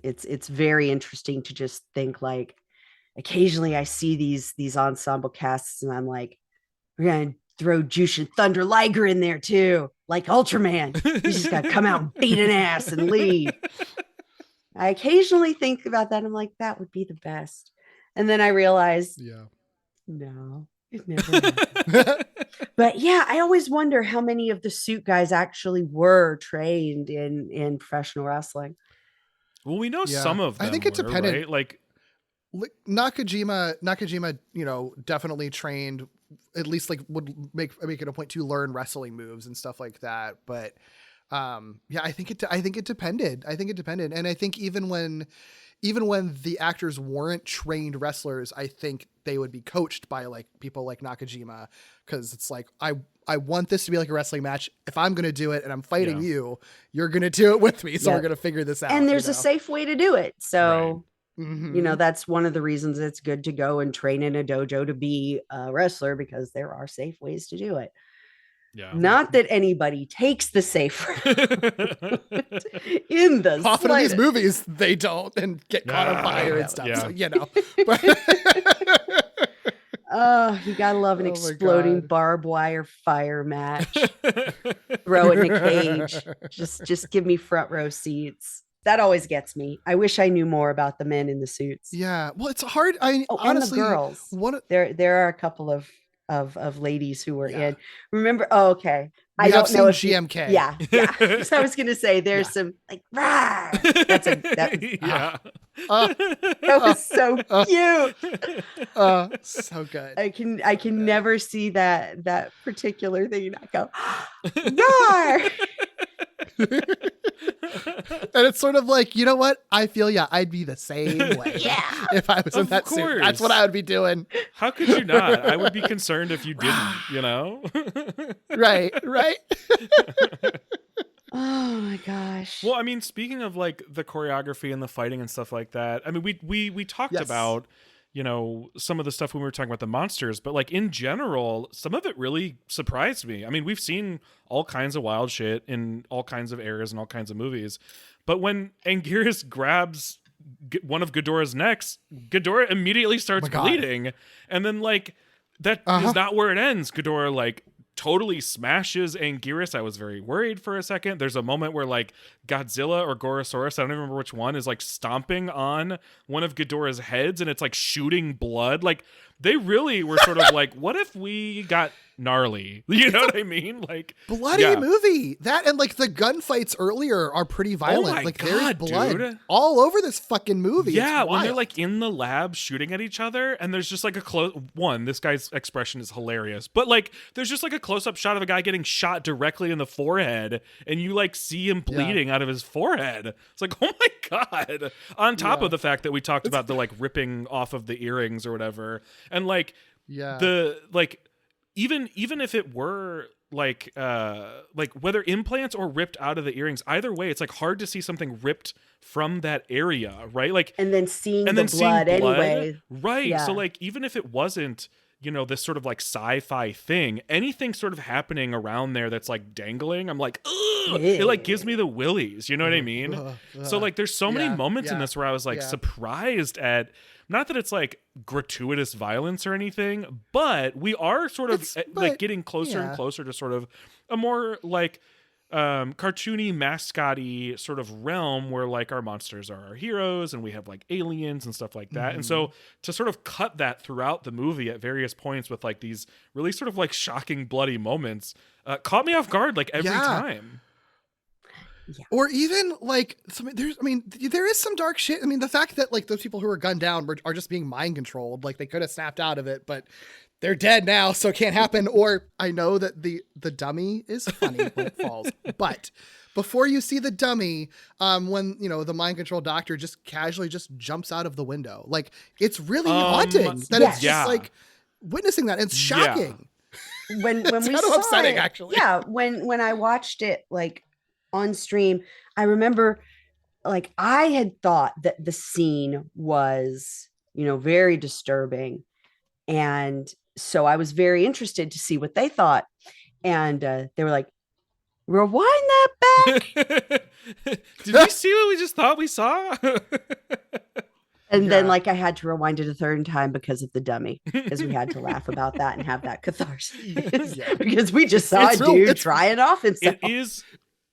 it's very interesting to just think, like, occasionally I see these ensemble casts and I'm like, we're going to throw Jushin Thunder Liger in there too, like Ultraman. He's just got to come out and beat an ass and leave. I occasionally think about that. I'm like, that would be the best. And then I realize, no. It never happened. But yeah, I always wonder how many of the suit guys actually were trained in professional wrestling. Well, we know some of them. I think it depended. Right? Like Nakajima, definitely trained, at least like would make it a point to learn wrestling moves and stuff like that. But I think it depended. And I think even when the actors weren't trained wrestlers, I think they would be coached by like people like Nakajima, because it's like, I want this to be like a wrestling match. If I'm going to do it and I'm fighting you, you're going to do it with me. So we're going to figure this out. And there's a safe way to do it. So, that's one of the reasons it's good to go and train in a dojo to be a wrestler, because there are safe ways to do it. Yeah. Not that anybody takes the safe route in the often in these movies they don't, and get caught on fire and stuff. So But oh, you gotta love an exploding barbed wire fire match. Throw it in a cage. Just give me front row seats. That always gets me. I wish I knew more about the men in the suits. Yeah, well, it's hard. Honestly, and the girls. There are a couple of ladies who were in. Remember? Oh, okay. I don't know if GMK. Yeah. So I was gonna say there's some like rah! That was so cute. So good. I can never see that particular thing and I go, Roar! And it's sort of like, you know what? I feel I'd be the same way. If I was in that suit. That's what I would be doing. How could you not? I would be concerned if you didn't, Right. Oh my gosh. Well, I mean, speaking of like the choreography and the fighting and stuff like that, I mean, we talked about, some of the stuff when we were talking about the monsters, but like in general, some of it really surprised me. I mean, we've seen all kinds of wild shit in all kinds of eras and all kinds of movies, but when Anguirus grabs one of Ghidorah's necks, Ghidorah immediately starts bleeding, and then like that is not where it ends. Ghidorah like totally smashes Anguirus. I was very worried for a second. There's a moment where like Godzilla or Gorosaurus, I don't even remember which one, is like stomping on one of Ghidorah's heads and it's like shooting blood. Like they really were sort of like, what if we got gnarly. You know what I mean? Like bloody movie. That and like the gunfights earlier are pretty violent. my like God, there's blood dude. all over this fucking movie. Yeah, It's when they're wild. like in the lab shooting at each other, and there's just like a close one. This guy's expression is hilarious, but like there's just like a close up shot of a guy getting shot directly in the forehead, and you like see him bleeding out of his forehead. It's like, oh my God. On top of the fact that we talked about the like ripping off of the earrings or whatever, and like the like even if it were like whether implants or ripped out of the earrings, either way it's like hard to see something ripped from that area, right? Like and then seeing the blood anyway, right? So like even if it wasn't, you know, this sort of like sci-fi thing, anything sort of happening around there that's like dangling, I'm like, ugh! It like gives me the willies, you know what I mean? So like there's so many moments in this where I was like surprised at, not that it's like gratuitous violence or anything, but we are sort of like getting closer and closer to sort of a more like cartoony, mascot-y sort of realm where like our monsters are our heroes and we have like aliens and stuff like that. And so to sort of cut that throughout the movie at various points with like these really sort of like shocking, bloody moments caught me off guard like every time. Yeah. Or even like there is some dark shit. I mean, the fact that like those people who were gunned down are just being mind controlled, like they could have snapped out of it, but they're dead now, so it can't happen. Or I know that the dummy is funny when it falls, but before you see the dummy, when you know the mind control doctor just casually just jumps out of the window, like it's really haunting that it's just like witnessing that. It's shocking. When it's we kind saw of upsetting, it, actually. Yeah, when I watched it like on stream, I remember like I had thought that the scene was, you know, very disturbing, and so I was very interested to see what they thought, and they were like, rewind that back. Did we see what we just thought we saw? And then like I had to rewind it a third time because of the dummy, because we had to laugh about that and have that catharsis because we just saw a dude trying off himself.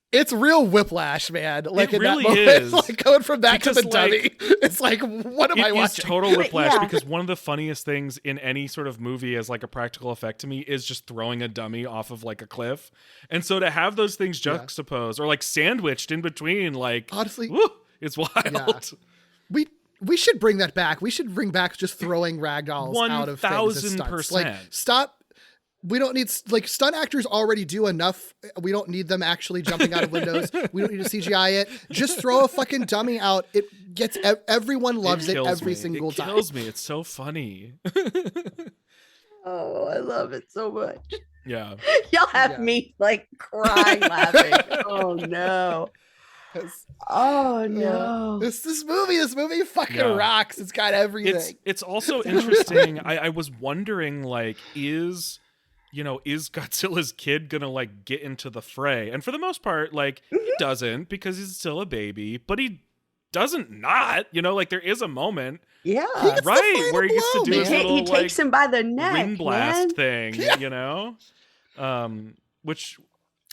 It's real whiplash, man. Like it in really that moment, is. like going from that because, to the dummy. It's like, what am I watching? It's total whiplash because one of the funniest things in any sort of movie as like a practical effect to me is just throwing a dummy off of like a cliff. And so to have those things juxtaposed or like sandwiched in between, like honestly, woo, it's wild. Yeah. We should bring that back. We should bring back just throwing ragdolls out of things as stunts. Like stop. We don't need like stunt actors already do enough. We don't need them actually jumping out of windows. We don't need to CGI it. Just throw a fucking dummy out. It gets everyone loves it every single time. It kills me. It's so funny. Oh, I love it so much. Yeah. Y'all have me like crying laughing. Oh no. Oh no. This movie fucking rocks. It's got everything. It's also interesting. I was wondering like is Godzilla's kid gonna like get into the fray? And for the most part, like he doesn't, because he's still a baby, but he doesn't not, like there is a moment. Yeah. Right. Where he gets to do his little he takes him by the neck. Wind blast thing, which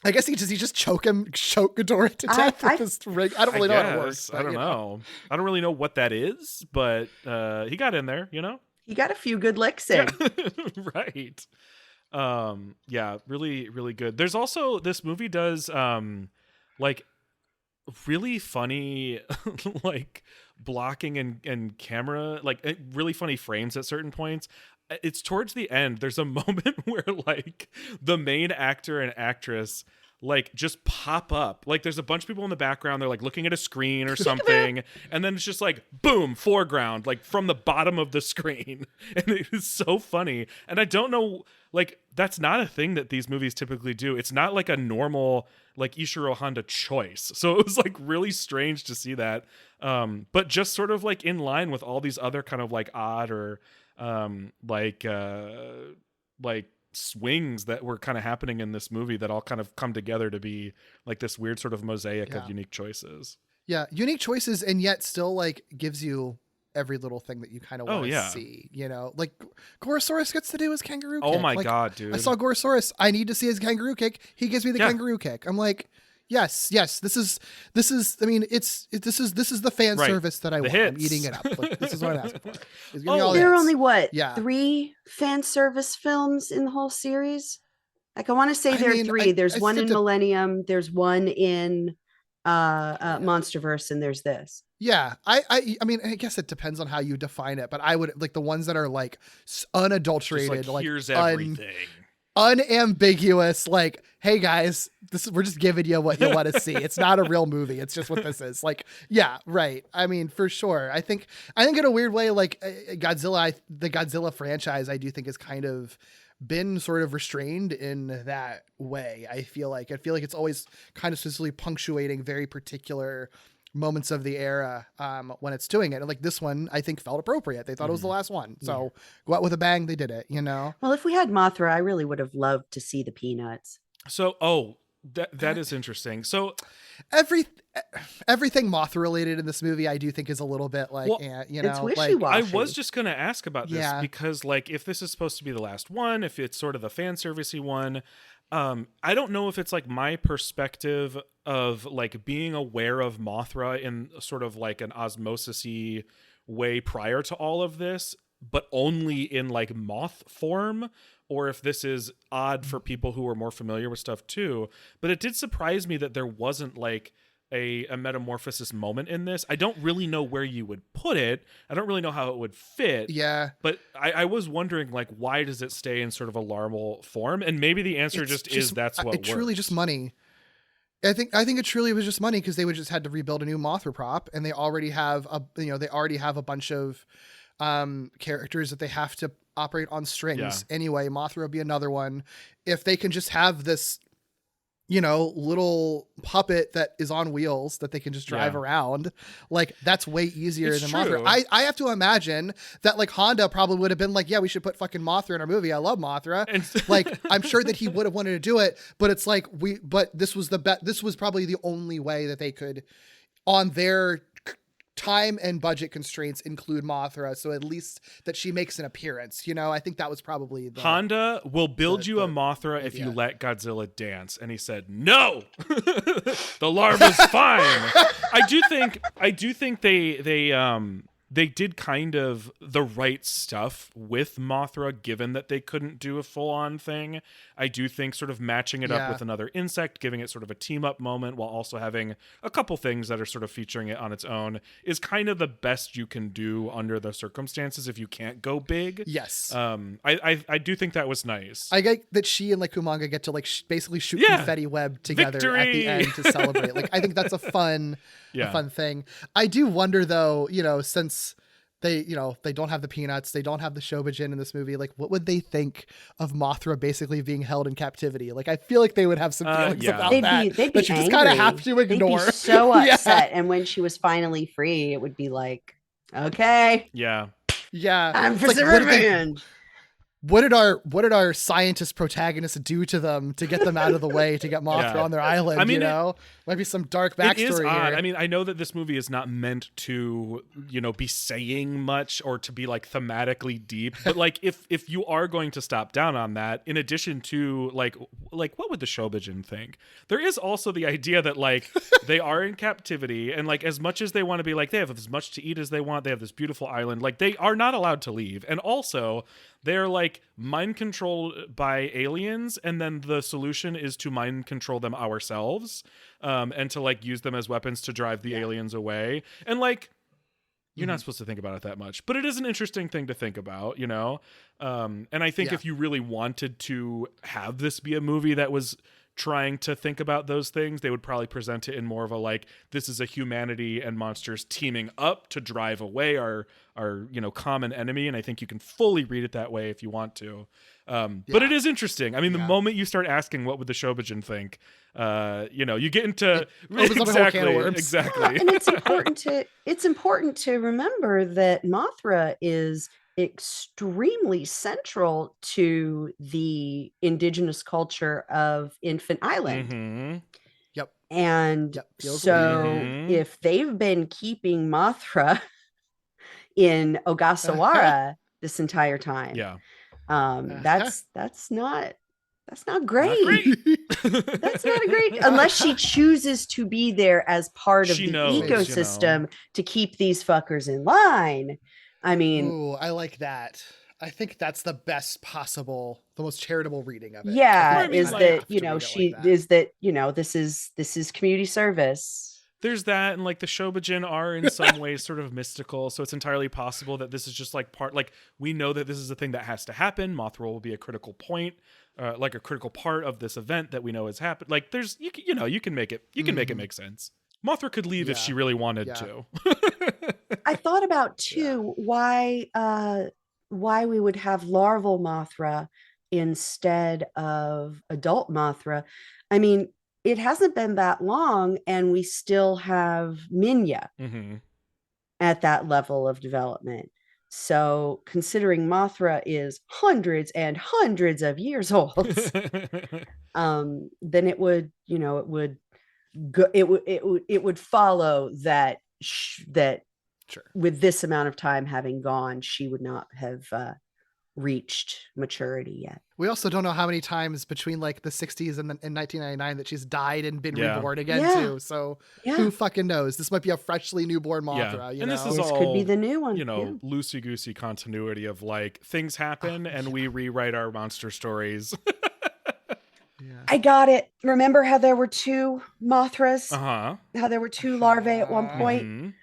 I guess he just choke Ghidorah to death with his ring. I don't really know how it works. I don't know. I don't really know what that is, but he got in there, He got a few good licks in. Right. Really, really good. There's also, this movie does like really funny like blocking and camera, like really funny frames at certain points. It's towards the end. There's a moment where like the main actor and actress like just pop up. Like there's a bunch of people in the background. They're like looking at a screen or something. And then it's just like, boom, foreground, like from the bottom of the screen. And it is so funny. And I don't know, like that's not a thing that these movies typically do. It's not like a normal like Ishirō Honda choice. So it was like really strange to see that. But just sort of like in line with all these other kind of like odd or like swings that were kind of happening in this movie that all kind of come together to be like this weird sort of mosaic of unique choices. Yeah, unique choices, and yet still like gives you every little thing that you kind of want to see. Like Gorosaurus gets to do his kangaroo kick. Oh my god, dude! I saw Gorosaurus. I need to see his kangaroo kick. He gives me the kangaroo kick. I'm like, yes. This is. I mean, this is the fan service that I want. Hits. I'm eating it up. Like, this is what I'm asking for. There are only 3 fan service films in the whole series. Like, I want to say there are three. There's one in Millennium. There's one in Monsterverse, and there's this. Yeah, I mean, I guess it depends on how you define it, but I would like the ones that are like unadulterated, like here's everything. Unambiguous, like, hey guys, we're just giving you what you want to see. It's not a real movie. It's just what this is. Like, yeah, right. I mean, for sure. I think in a weird way, like the Godzilla franchise, I do think is kind of been sort of restrained in that way. I feel like it's always kind of specifically punctuating very particular moments of the era when it's doing it, and like this one I think felt appropriate. They thought it was the last one, so go out with a bang. They did it, you know. Well, if we had Mothra, I really would have loved to see the peanuts. So that is interesting. So everything Mothra related in this movie I do think is a little bit like, you know, it's wishy-washy. Like, I was just gonna ask about this because like if this is supposed to be the last one, if it's sort of the fan servicey one, I don't know if it's like my perspective of like being aware of Mothra in sort of like an osmosis-y way prior to all of this, but only in like moth form, or if this is odd for people who are more familiar with stuff too. But it did surprise me that there wasn't like a metamorphosis moment in this. I don't really know where you would put it. I don't really know how it would fit. Yeah. But I was wondering, like, why does it stay in sort of a larval form? And maybe the answer just is that's what it's truly just money. I think it truly was just money because they would just had to rebuild a new Mothra prop, and they already have a bunch of characters that they have to operate on strings. Anyway, Mothra would be another one. If they can just have this, you know, little puppet that is on wheels that they can just drive around, like that's way easier than Mothra. I have to imagine that like Honda probably would have been like, yeah, we should put fucking Mothra in our movie. I love Mothra. And like, I'm sure that he would have wanted to do it, but it's like this was this was probably the only way that they could, on their time and budget constraints, include Mothra, so at least that she makes an appearance. You know, I think that was probably Honda will build you a Mothra if you let Godzilla dance, and he said no. The larva's fine. I do think they did kind of the right stuff with Mothra, given that they couldn't do a full-on thing. I do think sort of matching it up with another insect, giving it sort of a team-up moment while also having a couple things that are sort of featuring it on its own is kind of the best you can do under the circumstances if you can't go big. Yes. I do think that was nice. I get that she and like Kumanga get to like basically shoot confetti web together at the end to celebrate. Like, I think that's a fun thing. I do wonder though, you know, since they don't have the peanuts, they don't have the Shobijin in this movie, like what would they think of Mothra basically being held in captivity? Like, I feel like they would have some feelings about that. They'd be that you just kind of have to ignore. They'd be so upset. And when she was finally free, it would be like, okay. Yeah. I'm for some revenge. What did our scientist protagonists do to them to get them out of the way to get Mothra on their island? I mean, you know, might be some dark backstory. It is odd. I mean, I know that this movie is not meant to, you know, be saying much or to be like thematically deep, but like if you are going to stop down on that, in addition to like what would the Shobijin think? There is also the idea that like they are in captivity, and like as much as they want to be like they have as much to eat as they want, they have this beautiful island, like they are not allowed to leave, and also they're like mind controlled by aliens, and then the solution is to mind control them ourselves, and to like use them as weapons to drive the aliens away. And like, you're not supposed to think about it that much, but it is an interesting thing to think about, you know? And I think if you really wanted to have this be a movie that was trying to think about those things, they would probably present it in more of a like, this is a humanity and monsters teaming up to drive away our you know, common enemy. And I think you can fully read it that way if you want to. But it is interesting. I mean, the moment you start asking what would the Shobijin think, you know, you get into exactly. And it's important to remember that Mothra is extremely central to the indigenous culture of Infant Island. Mm-hmm. Yep. And if they've been keeping Mothra in Ogasawara this entire time, that's not great. That's not a great, unless she chooses to be there as part of the ecosystem, you know, to keep these fuckers in line. I mean, I like that. I think that's the best possible, the most charitable reading of it. Yeah, is that, this is community service. There's that, and like the Shobijin are in some ways sort of mystical, so it's entirely possible that this is just like we know that this is a thing that has to happen. Mothra will be a critical point, like a critical part of this event that we know has happened. Like there's you can make it make sense. Mothra could leave if she really wanted to. I thought about too why we would have larval Mothra instead of adult Mothra. I mean, it hasn't been that long, and we still have Minya at that level of development. So, considering Mothra is hundreds and hundreds of years old, then it would follow that with this amount of time having gone, she would not have reached maturity yet. We also don't know how many times between like the 60s and 1999 that she's died and been reborn again too. So who fucking knows? This might be a freshly newborn Mothra. This is this all, could be the new one. Loosey goosey continuity of like things happen and we rewrite our monster stories. I got it. Remember how there were two Mothras? How there were two larvae at one point?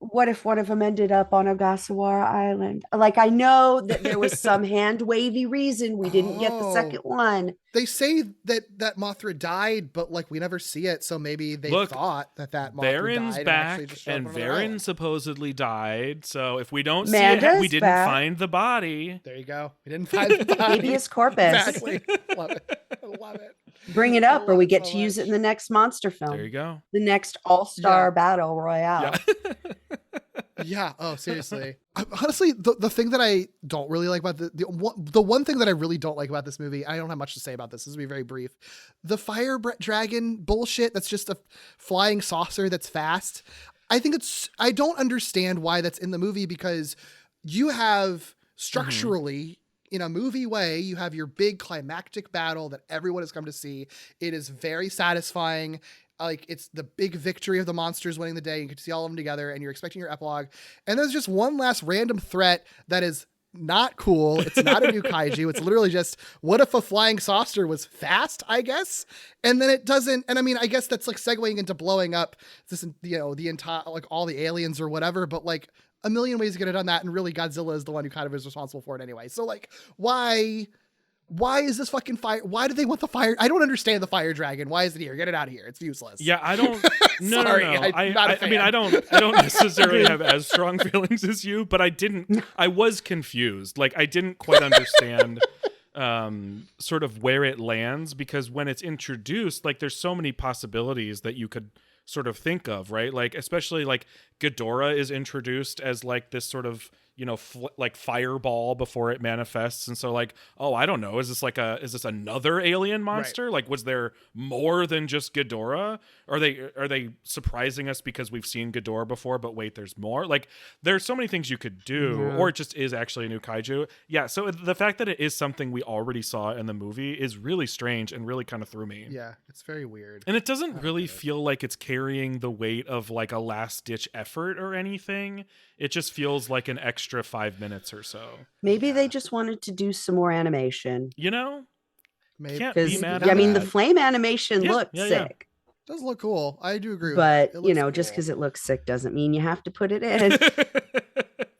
What if one of them ended up on Ogasawara Island? Like, I know that there was some hand-wavy reason we didn't get the second one. They say that Mothra died, but like we never see it, so maybe they thought that Mothra Varen's died. Back, and Varen supposedly died. So if we don't see it, we didn't find the body. There you go. We didn't find the body. Habeas corpus. Exactly. Love it. Love it. Bring it up, or we get to use it in the next monster film. There you go. The next all-star battle royale. Yeah. Oh, seriously. Honestly, the thing that I don't really like about the one thing that I really don't like about this movie, I don't have much to say about this. This will be very brief. The fire dragon bullshit. That's just a flying saucer that's fast. I don't understand why that's in the movie, because you have structurally in a movie way, you have your big climactic battle that everyone has come to see. It is very satisfying. Like, it's the big victory of the monsters winning the day. You get to see all of them together, and you're expecting your epilogue. And there's just one last random threat that is not cool. It's not a new kaiju. It's literally just, what if a flying saucer was fast, I guess? And then it doesn't. And I mean, I guess that's like segueing into blowing up this, the entire, like all the aliens or whatever. But like a million ways to get it done that. And really Godzilla is the one who kind of is responsible for it anyway. So like, why is this fucking fire? Why do they want the fire? I don't understand the fire dragon. Why is it here? Get it out of here. It's useless. Yeah, I don't. No, Sorry, no. I mean, I don't necessarily have as strong feelings as you, but I was confused. Like, I didn't quite understand sort of where it lands, because when it's introduced, like, there's so many possibilities that you could sort of think of, right? Like, especially like Ghidorah is introduced as like this sort of, like fireball before it manifests. And so like, oh, I don't know. Is this another alien monster? Right. Like, was there more than just Ghidorah? Are they surprising us because we've seen Ghidorah before, but wait, there's more? Like, there's so many things you could do, or it just is actually a new kaiju. Yeah. So the fact that it is something we already saw in the movie is really strange and really kind of threw me. Yeah. It's very weird. And it doesn't really feel like it's carrying the weight of like a last ditch effort or anything. It just feels like an extra 5 minutes or so. Maybe they just wanted to do some more animation. Maybe. Can't be mad at I mean, that. the flame animation looked sick. It does look cool. I do agree but, with that. Just because it looks sick doesn't mean you have to put it in.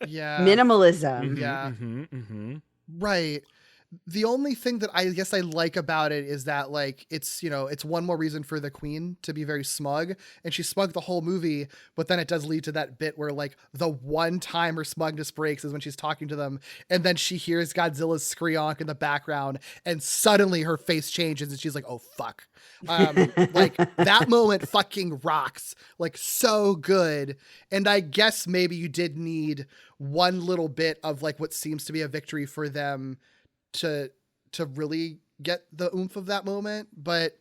Yeah. Minimalism. Yeah. Right. The only thing that I guess I like about it is that like it's one more reason for the queen to be very smug, and she's smug the whole movie, but then it does lead to that bit where like the one time her smugness breaks is when she's talking to them, and then she hears Godzilla's screonk in the background, and suddenly her face changes and she's like, oh fuck. Like that moment fucking rocks, like so good. And I guess maybe you did need one little bit of like what seems to be a victory for them to really get the oomph of that moment. But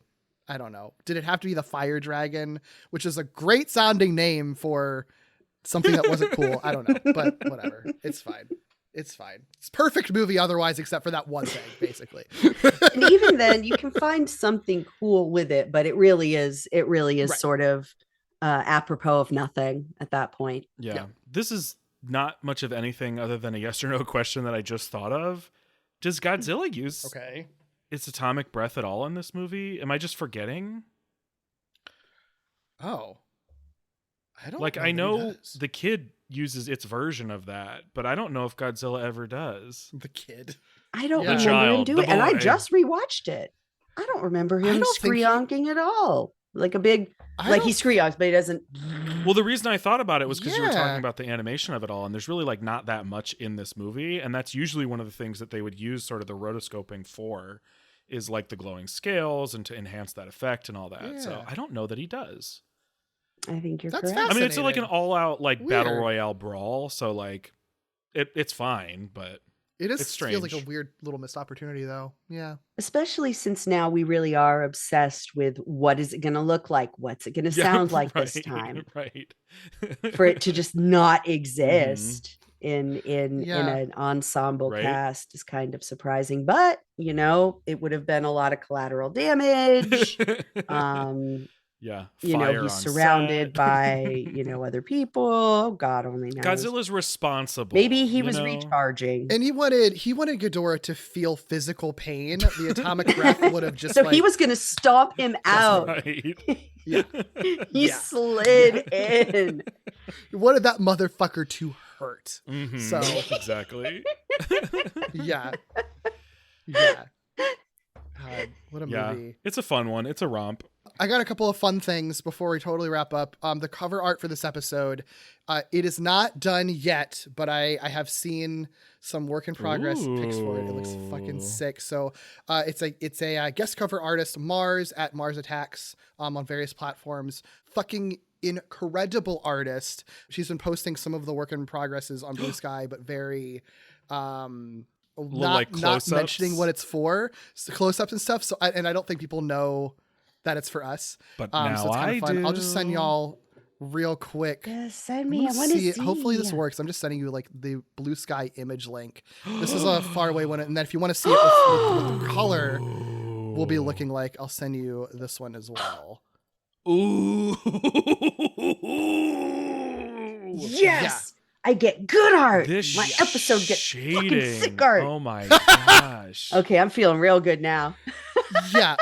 I don't know. Did it have to be the fire dragon, which is a great sounding name for something that wasn't cool? I don't know, but whatever. It's fine. It's fine. It's perfect movie otherwise, except for that one thing, basically. And even then you can find something cool with it, but it really is right. Sort of apropos of nothing at that point. Yeah. This is not much of anything other than a yes or no question that I just thought of. Does Godzilla use its atomic breath at all in this movie? Am I just forgetting? Oh. I don't like know I that know he does. the kid uses its version of that, but I don't know if Godzilla ever does. The kid. I don't Yeah. remember him child, doing the it. And I boy. just rewatched it. I don't remember I him don't think he- screonking at all. Like a big, I like he don't- screonks, but he doesn't. Well, the reason I thought about it was because you were Yeah. talking about the animation of it all, and there's really like not that much in this movie, and that's usually one of the things that they would use sort of the rotoscoping for, is like the glowing scales and to enhance that effect and all that. So Yeah. I don't know that he does. I think you're That's correct. I mean, it's like an Fascinating. all-out like battle Weird. royale brawl, so like it's fine, but It is it's feels like a strange. weird little missed opportunity, though. Yeah. Especially since now we really are obsessed with what is it going to look like? What's it going to sound like this time? Right. For it to just not exist in Yeah. an ensemble Right. cast is kind of surprising. But it would have been a lot of collateral damage. Yeah. He's fire on surrounded set. by other people. God only knows. Godzilla's responsible. Maybe he was know? recharging. And he wanted Ghidorah to feel physical pain. The atomic breath would have just So he was going to stomp him out. Right. Yeah. He Yeah. slid in. wanted that motherfucker to hurt. Mhm. So exactly. yeah. Yeah. God, what a Yeah. movie. It's a fun one. It's a romp. I got a couple of fun things before we totally wrap up. The cover art for this episode, it is not done yet, but I have seen some work in progress pics for it. It looks fucking Ooh. sick. So it's a guest cover artist, Mars at Mars Attacks, on various platforms. Fucking incredible artist. She's been posting some of the work in progresses on Blue Sky, but very like not close-ups? mentioning what it's for, close-ups and stuff. So I don't think people know that it's for us. But So now it's kind I of fun. I'll just send do. y'all real quick. Yeah, send I'm me. I gonna want to see see. it. Hopefully this works. I'm just sending you like the Blue Sky image link. This is a far away one, and then if you want to see it with what the color will be looking like, I'll send you this one as well. Ooh. Yes, I get good art. This My episode gets fucking shading. sick art. Oh my gosh. Okay, I'm feeling real good now. Yeah.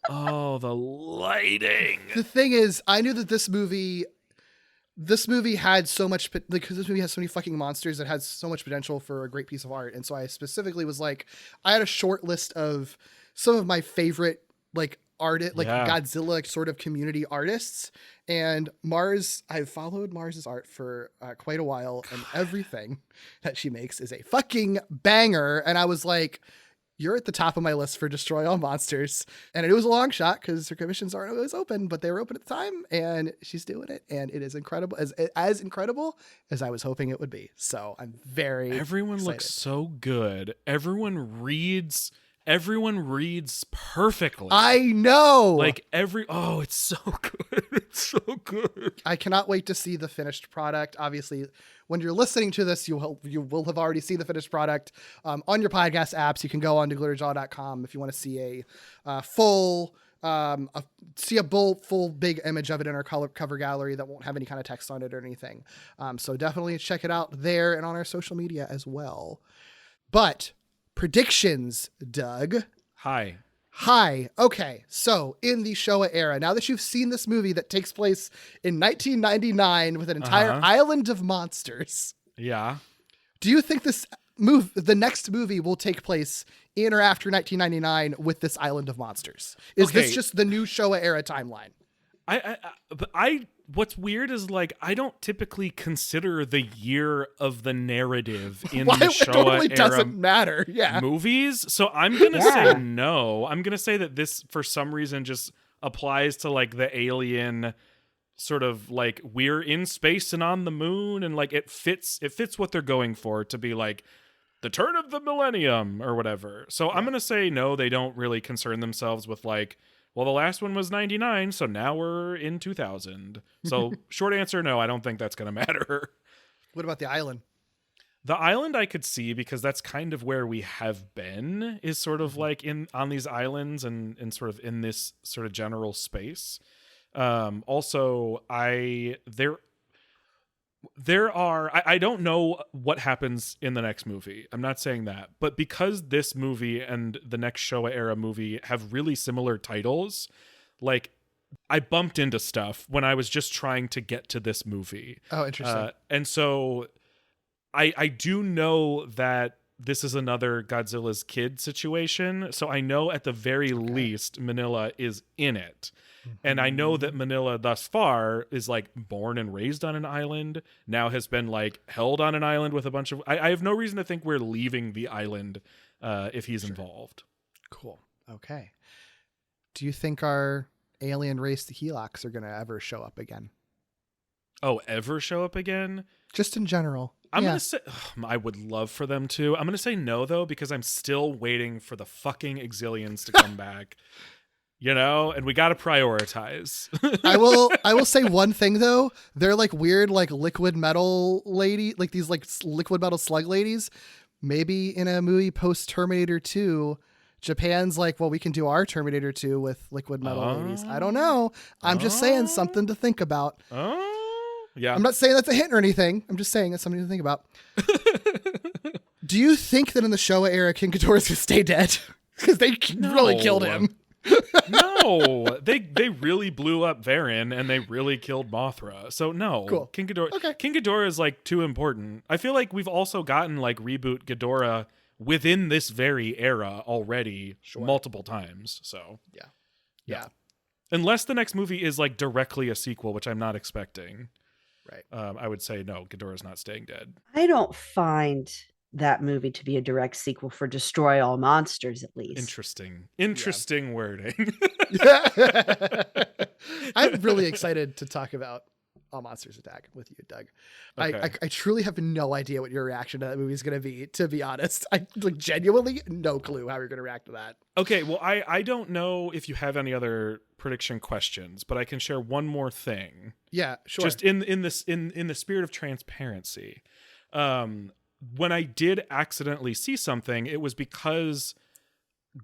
Oh, the lighting. The thing is, I knew that this movie had so much, because this movie has so many fucking monsters that has so much potential for a great piece of art. And so I specifically was like, I had a short list of some of my favorite like Yeah. Godzilla sort of community artists. And Mars, I've followed Mars's art for quite a while, and everything that she makes is a fucking banger. And I was like, you're at the top of my list for Destroy All Monsters. And it was a long shot because her commissions aren't always open, but they were open at the time, and she's doing it. And it is incredible, as incredible as I was hoping it would be. So I'm very Everyone excited. looks so good. Everyone reads perfectly. I know. like it's so good. It's so good. I cannot wait to see the finished product. Obviously, when you're listening to this, you will have already seen the finished product on your podcast apps. You can go on to glitterjaw.com if you want to see a full big image of it in our cover gallery that won't have any kind of text on it or anything. So definitely check it out there and on our social media as well. But predictions, Doug. Hi. Okay. So in the Showa era, now that you've seen this movie that takes place in 1999 with an entire island of monsters, Yeah. do you think the next movie will take place in or after 1999 with this island of monsters? Is this Okay. just the new Showa era timeline? What's weird is like I don't typically consider the year of the narrative in Why the it Showa totally era doesn't matter. Yeah. movies. So I'm gonna Yeah. say no. I'm gonna say that this for some reason just applies to like the alien sort of like we're in space and on the moon, and like it fits what they're going for to be like the turn of the millennium or whatever. So I'm gonna say no, they don't really concern themselves with like, well, the last one was 99, so now we're in 2000. So short answer, no, I don't think that's going to matter. What about the island? The island I could see, because that's kind of where we have been, is sort of like on these islands and sort of in this sort of general space. Also, I don't know what happens in the next movie. I'm not saying that. But because this movie and the next Showa era movie have really similar titles, like I bumped into stuff when I was just trying to get to this movie. Oh, interesting. And so I do know that this is another Godzilla's kid situation. So I know at the very least Manila is in it. And I know that Manila thus far is like born and raised on an island, now has been like held on an island with a bunch of, I have no reason to think we're leaving the island if he's involved. Cool. Okay. Do you think our alien race, the Helocs, are going to ever show up again? Oh, ever show up again? Just in general. I'm going to say, I would love for them to. I'm going to say no, though, because I'm still waiting for the fucking Exilians to come back. You know, and we got to prioritize. I will say one thing though. They're like weird, like liquid metal lady, like these like liquid metal slug ladies. Maybe in a movie post Terminator 2, Japan's like, well, we can do our Terminator 2 with liquid metal ladies. I don't know. I'm just saying something to think about. Yeah. I'm not saying that's a hint or anything. I'm just saying that's something to think about. Do you think that in the Showa era, King Ghidorah's gonna stay dead? Because they really killed him. No, they really blew up Varen and they really killed Mothra. So no, cool. King Ghidorah is like too important. I feel like we've also gotten like reboot Ghidorah within this very era already multiple times. So yeah. Unless the next movie is like directly a sequel, which I'm not expecting. Right. I would say no, Ghidorah's not staying dead. I don't find that movie to be a direct sequel for Destroy All Monsters, at least. Interesting wording. I'm really excited to talk about All Monsters Attack with you, Doug. Okay. I truly have no idea what your reaction to that movie is going to be honest. I like genuinely no clue how you're going to react to that. Okay, well, I don't know if you have any other prediction questions, but I can share one more thing. Yeah, sure. Just in the spirit of transparency. When I did accidentally see something, it was because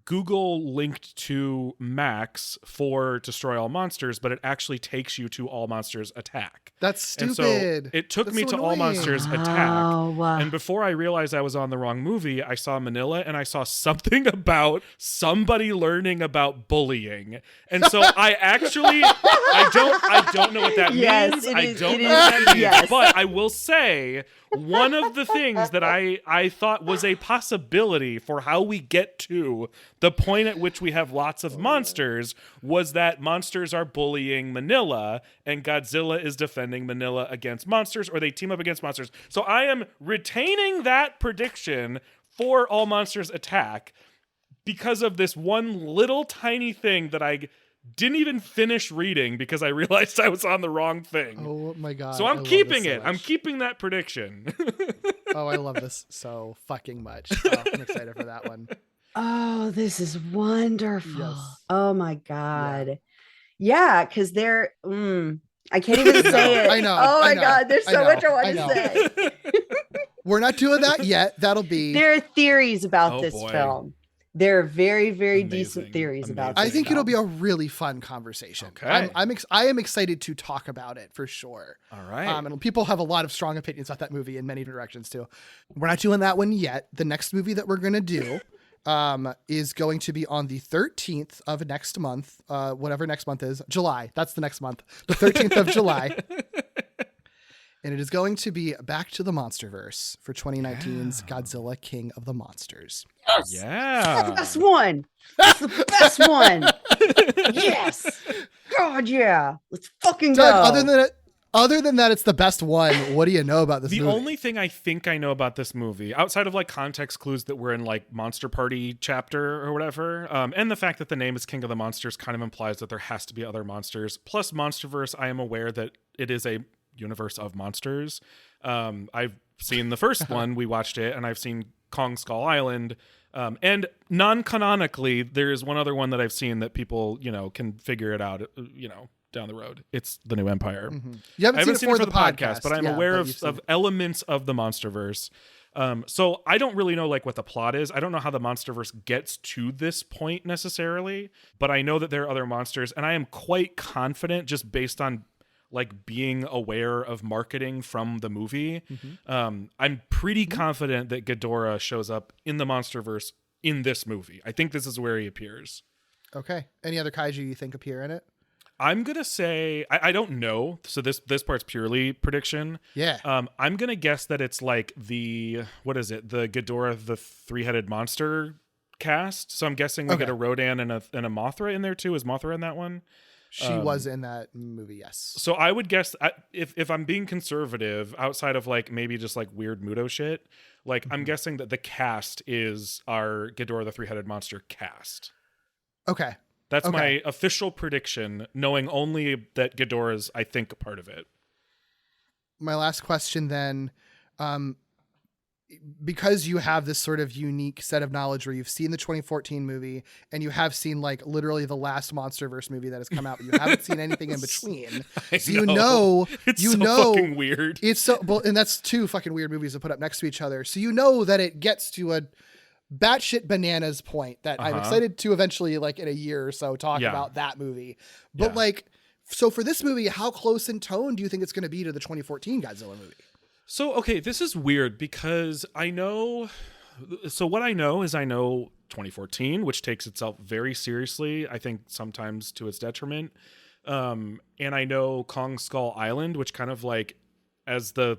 Google linked to Max for Destroy All Monsters, but it actually takes you to All Monsters Attack. That's stupid. And so it took me to All Monsters Attack. And before I realized I was on the wrong movie, I saw Manila and I saw something about somebody learning about bullying. And so I actually I don't know what that means. I don't know what that means. Yes. But I will say one of the things that I thought was a possibility for how we get to the point at which we have lots of monsters was that monsters are bullying Manila and Godzilla is defending Manila against monsters, or they team up against monsters. So I am retaining that prediction for All Monsters Attack because of this one little tiny thing that I didn't even finish reading because I realized I was on the wrong thing. Oh my God. So I'm keeping it. I'm keeping that prediction. Oh, I love this so fucking much. Oh, I'm excited for that one. Oh, this is wonderful. Yes. Oh my God. Yeah, because they're I can't even say it. I know. Oh my I know, God, there's so much I want I to know. say. We're not doing that yet. That'll be. There are theories about Oh, this boy. film. There are very, very Amazing. decent theories about Amazing. this I think film. it'll be a really fun conversation. Okay. I am excited to talk about it for sure. All right. And people have a lot of strong opinions about that movie in many directions too. We're not doing that one yet. The next movie that we're going to do is going to be on the 13th of next month, whatever next month is, July. That's the next month, the 13th of July. And it is going to be Back to the Monsterverse for 2019's Godzilla King of the Monsters. Yes. Yeah. That's the best one. That's the best one. Yes. God, yeah. Let's fucking go. Doug, other than that, it's the best one. What do you know about this The movie? only thing I think I know about this movie, outside of like context clues that we're in like Monster Party chapter or whatever, and the fact that the name is King of the Monsters kind of implies that there has to be other monsters. Plus Monsterverse, I am aware that it is a universe of monsters. I've seen the first one, we watched it, and I've seen Kong Skull Island. And non-canonically, there's one other one that I've seen that people, can figure it out, down the road. It's The New Empire. Mm-hmm. You haven't I haven't seen it for the podcast, but I'm aware of elements of the Monsterverse. So I don't really know like what the plot is. I don't know how the Monsterverse gets to this point necessarily, but I know that there are other monsters, and I am quite confident just based on like being aware of marketing from the movie. Mm-hmm. I'm pretty confident that Ghidorah shows up in the Monsterverse in this movie. I think this is where he appears. Okay. Any other kaiju you think appear in it? I'm gonna say I don't know. So this part's purely prediction. Yeah. I'm gonna guess that it's like the Ghidorah, the three-headed monster cast. So I'm guessing we get a Rodan and a Mothra in there too. Is Mothra in that one? She was in that movie, yes. So I would guess if I'm being conservative, outside of like maybe just like weird Muto shit, like I'm guessing that the cast is our Ghidorah the three-headed monster cast. Okay. That's my official prediction, knowing only that Ghidorah's, I think, a part of it. My last question then, because you have this sort of unique set of knowledge where you've seen the 2014 movie and you have seen like literally the last Monsterverse movie that has come out, but you haven't seen anything in between. So you know, it's so fucking weird. It's so, well, and that's two fucking weird movies to put up next to each other. So you know that it gets to a batshit bananas point that I'm excited to eventually, like in a year or so, talk about that movie. But like, so for this movie, how close in tone do you think it's going to be to the 2014 Godzilla movie? So, okay, this is weird because I know 2014, which takes itself very seriously, I think sometimes to its detriment. And I know Kong Skull Island, which kind of like, as the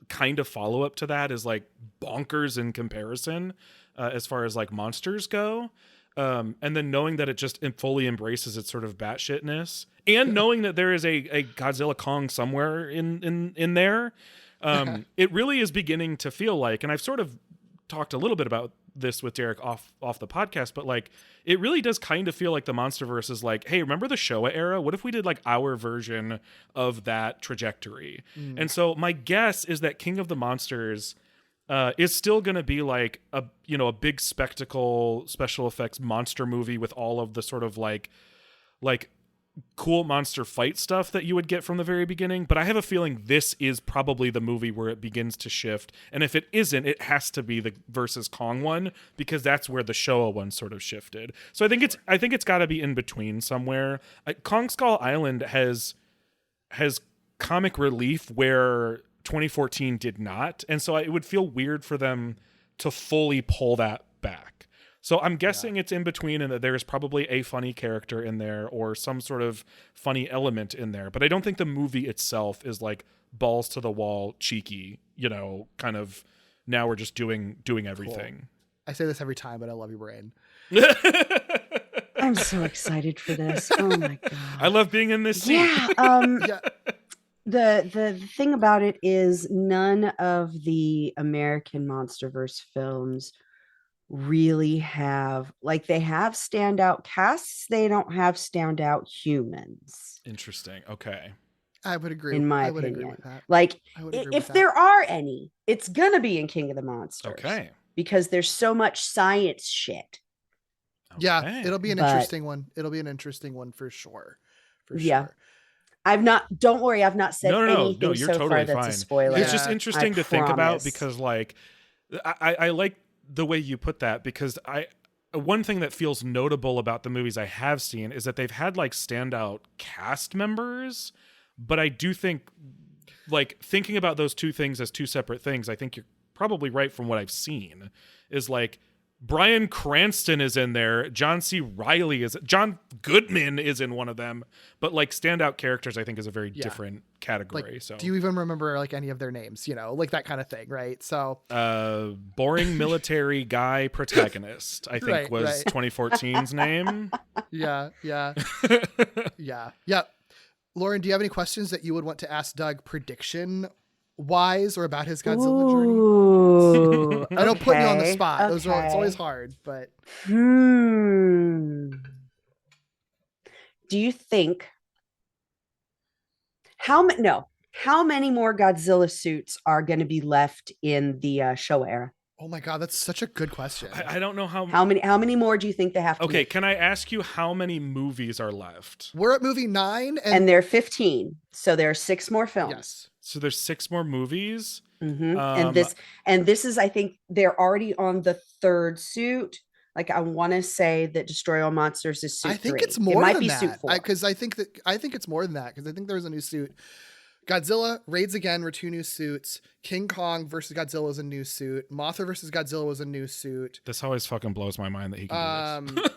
kind of follow-up to that, is like bonkers in comparison. As far as like monsters go, and then knowing that it just fully embraces its sort of batshitness, and knowing that there is a Godzilla Kong somewhere in there, it really is beginning to feel like, and I've sort of talked a little bit about this with Derek off the podcast, but like it really does kind of feel like the Monsterverse is like, hey, remember the Showa era? What if we did like our version of that trajectory? And so my guess is that King of the Monsters is still going to be like a big spectacle special effects monster movie with all of the sort of like cool monster fight stuff that you would get from the very beginning. But I have a feeling this is probably the movie where it begins to shift. And if it isn't, it has to be the versus Kong one, because that's where the Showa one sort of shifted. So I think it's got to be in between somewhere. Kong Skull Island has comic relief where 2014 did not, and so it would feel weird for them to fully pull that back. So I'm guessing it's in between, and that there's probably a funny character in there or some sort of funny element in there, but I don't think the movie itself is like balls to the wall cheeky, kind of now we're just doing everything. Cool. I say this every time, but I love your brain. I'm so excited for this. Oh my god, I love being in this scene. Yeah. The thing about it is none of the American Monsterverse films really have, like, they have standout casts, they don't have standout humans. Interesting. Okay. I would agree. In my I would opinion. agree with that. Like, I would agree if with there are any, it's gonna be in King of the Monsters. Okay. Because there's so much science shit. Yeah, Okay. it'll be an interesting one. It'll be an interesting one for sure. For Yeah. sure. Don't worry, I've not said anything you're so totally far that's fine. a spoiler. It's just interesting to think about, promise. because like I like the way you put that, because one thing that feels notable about the movies I have seen is that they've had like standout cast members, but I do think, like, thinking about those two things as two separate things, I think you're probably right from what I've seen, is like Bryan Cranston is in there, John Goodman is in one of them, but like standout characters I think is a very different category. Like, so do you even remember like any of their names, like that kind of thing, right? So boring military guy protagonist, I think was 2014's name. Yeah. Lauren, do you have any questions that you would want to ask Doug prediction wise or about his Godzilla journey? I don't put you on the spot. It's always hard, but do you think how many more Godzilla suits are going to be left in the Showa era? Oh my god, that's such a good question. I don't know how many more do you think they have to make? Can I ask you how many movies are left? We're at movie 9 and there are 15, so there are 6 more films. Yes. So there's 6 more movies. Mm-hmm. And this is, I think they're already on the 3rd suit. Like, I want to say that Destroy All Monsters is suit I think 3. it's more it might than be that. suit 4. Because I think it's more than that. Because I think there was a new suit. Godzilla Raids Again were 2 new suits. King Kong versus Godzilla was a new suit. Mothra versus Godzilla was a new suit. This always fucking blows my mind that he can do this.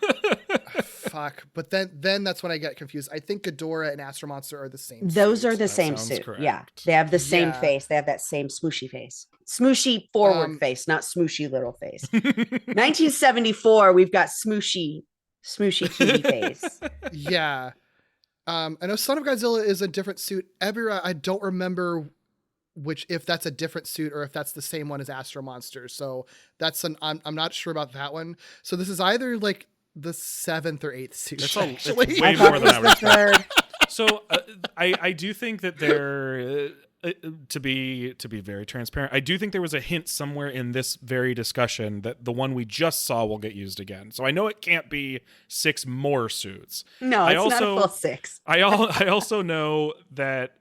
Fuck. But then that's when I get confused. I think Ghidorah and Astro Monster are the same. Those suit. are the That same sounds suit. correct. Yeah, they have the same Yeah. face. They have that same smooshy face. Smooshy forward face, not smooshy little face. 1974, we've got smooshy kitty face. Yeah. I know Son of Godzilla is a different suit. Ebirah, I don't remember if that's a different suit or if that's the same one as Astro Monster. So I'm not sure about that one. So this is either like the 7th or 8th suit. It's actually. way I thought more it than I was would the third. So I do think that there, to be very transparent, I do think there was a hint somewhere in this very discussion that the one we just saw will get used again. So I know it can't be 6 more suits. No, it's not a full 6. I also know that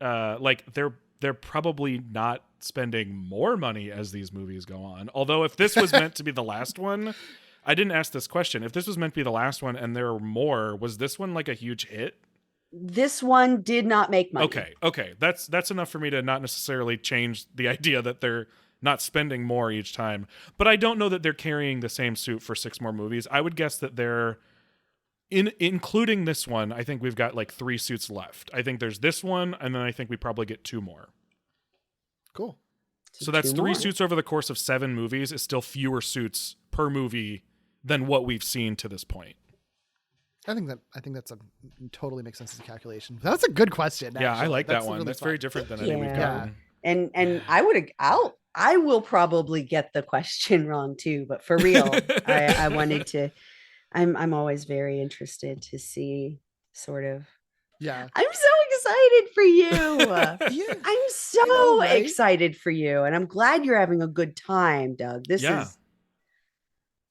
like they're probably not spending more money as these movies go on. Although if this was meant to be the last one, I didn't ask this question. If this was meant to be the last one and there were more, was this one like a huge hit? This one did not make money. Okay. That's enough for me to not necessarily change the idea that they're not spending more each time. But I don't know that they're carrying the same suit for 6 more movies. I would guess that they're including this one. I think we've got like 3 suits left. I think there's this one, and then I think we probably get 2 more. Cool. So that's 3 more. suits over the course of 7 movies is still fewer suits per movie than what we've seen to this point. I think that's totally makes sense as a calculation. That's a good question. Yeah, actually. I like that That's one. really That's fun. very different than any we've gotten. And I will probably get the question wrong too, but for real, I wanted to. I'm always very interested to see sort of. Yeah. I'm so excited for you. Yeah. I'm so know, right? excited for you, and I'm glad you're having a good time, Doug. This is.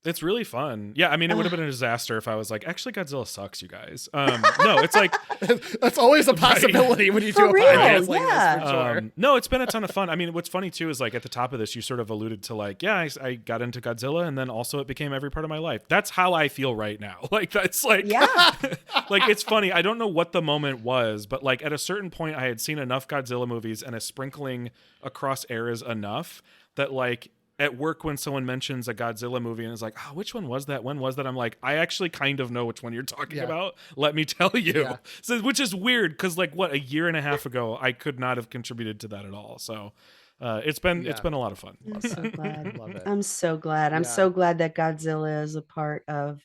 It's really fun. Yeah, I mean, it would have been a disaster if I was like, actually, Godzilla sucks, you guys. No, it's like... That's always a possibility when you do a real, podcast like yeah. this, for sure. No, it's been a ton of fun. I mean, what's funny, too, is like at the top of this, you sort of alluded to like, yeah, I got into Godzilla, and then also it became every part of my life. That's how I feel right now. Like, that's like... Yeah. Like, it's funny. I don't know what the moment was, but like at a certain point, I had seen enough Godzilla movies and a sprinkling across eras enough that like... At work, when someone mentions a Godzilla movie and is like, oh, which one was that? When was that? I'm like, I actually kind of know which one you're talking about. Let me tell you. Yeah. So, which is weird because, like, what, a year and a half ago, I could not have contributed to that at all. So it's been a lot of fun. I'm so glad. Love it. I'm so glad. I'm Yeah. so glad that Godzilla is a part of,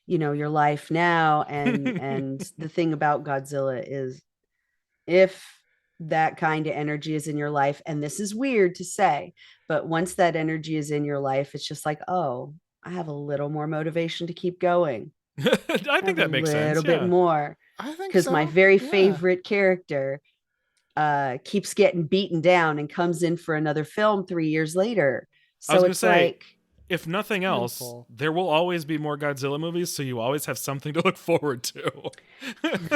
your life now. And the thing about Godzilla is, if that kind of energy is in your life, and this is weird to say, but once that energy is in your life, it's just like, oh, I have a little more motivation to keep going. I think that makes sense. A little bit more. I think Because so. my very Yeah. favorite character keeps getting beaten down and comes in for another film 3 years later. I was So gonna it's say, like, if nothing else, Beautiful. there will always be more Godzilla movies, so you always have something to look forward to.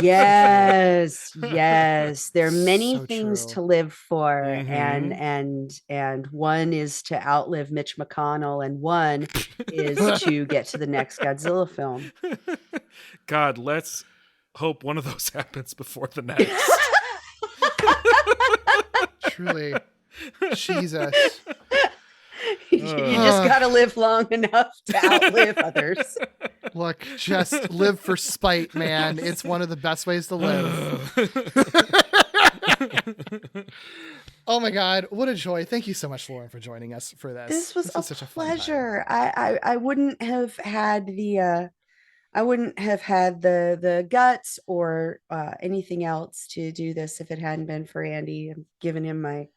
yes, there are many So things true. to live for, Mhm. and one is to outlive Mitch McConnell, and one is to get to the next Godzilla film. God, let's hope one of those happens before the next. Truly. Jesus. You just got to live long enough to outlive others. Look, just live for spite, man. It's one of the best ways to live. Oh my God, what a joy. Thank you so much, Lauren, for joining us for this. This was a such a fun time. pleasure. I wouldn't have had the the guts or anything else to do this if it hadn't been for Andy. I'm giving him my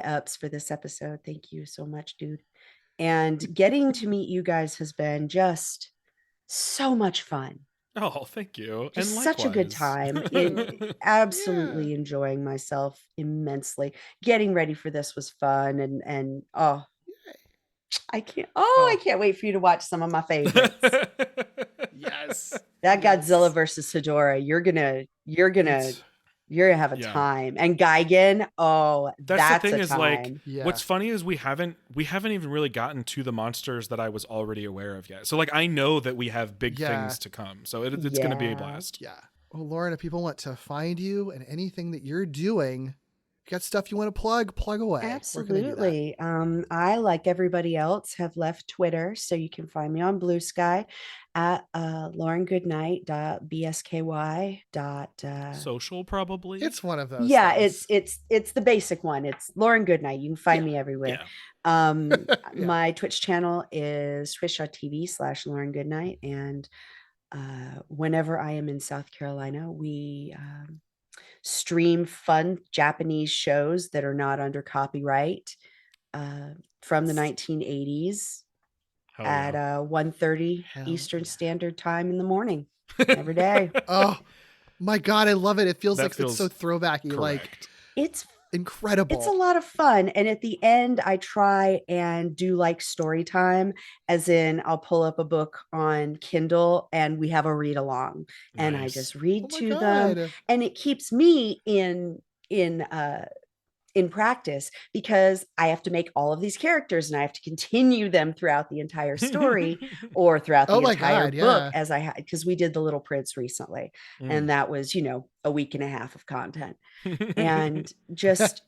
ups for this episode. Thank you so much, dude. And getting to meet you guys has been just so much fun. Oh, thank you. Just And such a good likewise. time. Absolutely enjoying myself immensely. Getting ready for this was fun, and I can't wait for you to watch some of my favorites. Yes. That Godzilla versus Hedorah, you're gonna You're gonna have a time. And Gigan, that's the thing a is time. like what's funny is we haven't even really gotten to the monsters that I was already aware of yet. So like I know that we have big things to come. So it's gonna be a blast. Yeah. Well, Lauren, if people want to find you and anything that you're doing, you got stuff you want to plug away. Absolutely. I, like everybody else, have left Twitter, so you can find me on Blue Sky at laurengoodnight.bsky. Social, probably. It's one of those. Yeah, things. it's the basic one. It's Lauren Goodnight. You can find me everywhere. My Twitch channel is twitch.tv/Lauren Goodnight, and whenever I am in South Carolina, we stream fun Japanese shows that are not under copyright from the 1980s at 1:30 Eastern Standard Time in the morning every day. Oh my God, I love it. It feels like it's so throwbacky. Correct. Like it's incredible. It's a lot of fun. And at the end, I try and do like story time, as in I'll pull up a book on Kindle and we have a read along and I just read to them, and it keeps me in practice, because I have to make all of these characters and I have to continue them throughout the entire story or throughout the entire book, as I had, because we did The Little Prince recently and that was, a week and a half of content. And just,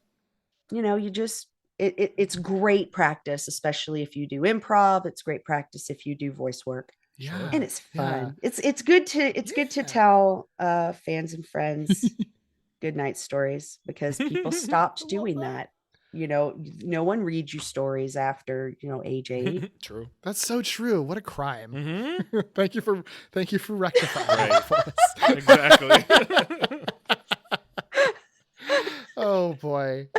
it's great practice, especially if you do improv. It's great practice if you do voice work. Yeah. And it's fun. Yeah. It's good to tell fans and friends good night stories, because people stopped doing that. No one reads you stories after age 8. True. That's so true. What a crime. Mm-hmm. Thank you for rectifying that for us. Exactly. Oh boy.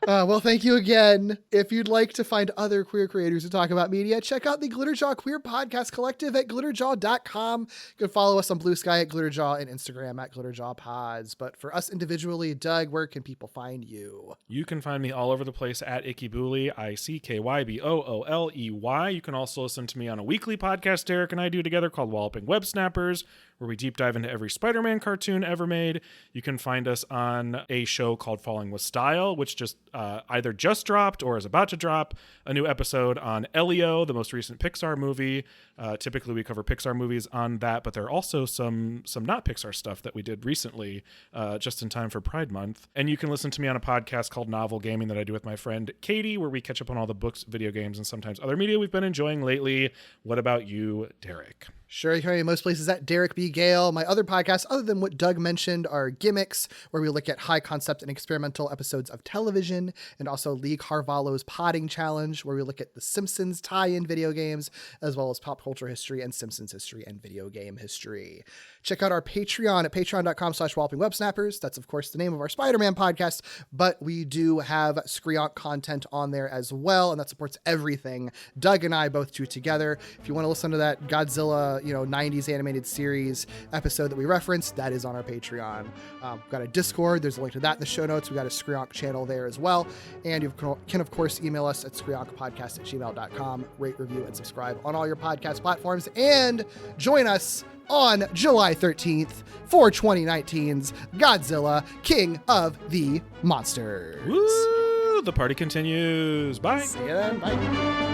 Well, thank you again. If you'd like to find other queer creators who talk about media, check out the Glitterjaw Queer Podcast Collective at glitterjaw.com. You can follow us on Blue Sky at Glitterjaw and Instagram at GlitterjawPods. But for us individually, Doug, where can people find you? You can find me all over the place at Ikkybooley, ICKYBOOLEY. You can also listen to me on a weekly podcast Derek and I do together called Walloping Web Snappers, where we deep dive into every Spider-Man cartoon ever made. You can find us on a show called Falling with Style, which either just dropped or is about to drop a new episode on Elio, the most recent Pixar movie. Typically we cover Pixar movies on that, but there are also some not Pixar stuff that we did recently, just in time for Pride Month. And you can listen to me on a podcast called Novel Gaming that I do with my friend Katie, where we catch up on all the books, video games, and sometimes other media we've been enjoying lately. What about you, Derek? Sure, you can find me most places at Derek B. Gale. My other podcasts, other than what Doug mentioned, are Gimmicks, where we look at high concept and experimental episodes of television, and also Lee Carvalho's Podding Challenge, where we look at the Simpsons tie-in video games, as well as pop culture history and Simpsons history and video game history. Check out our Patreon at patreon.com/wallopingwebsnappers. That's, of course, the name of our Spider-Man podcast, but we do have Screonk content on there as well, and that supports everything Doug and I both do together. If you want to listen to that Godzilla 90s animated series episode that we referenced, that is on our Patreon. We've got a Discord. There's a link to that in the show notes. We've got a Screonk channel there as well. And you can, of course, email us at screonkpodcast@gmail.com. Rate, review, and subscribe on all your podcast platforms. And join us on July 13th for 2019's Godzilla, King of the Monsters. Woo! The party continues. Bye. See you then. Bye.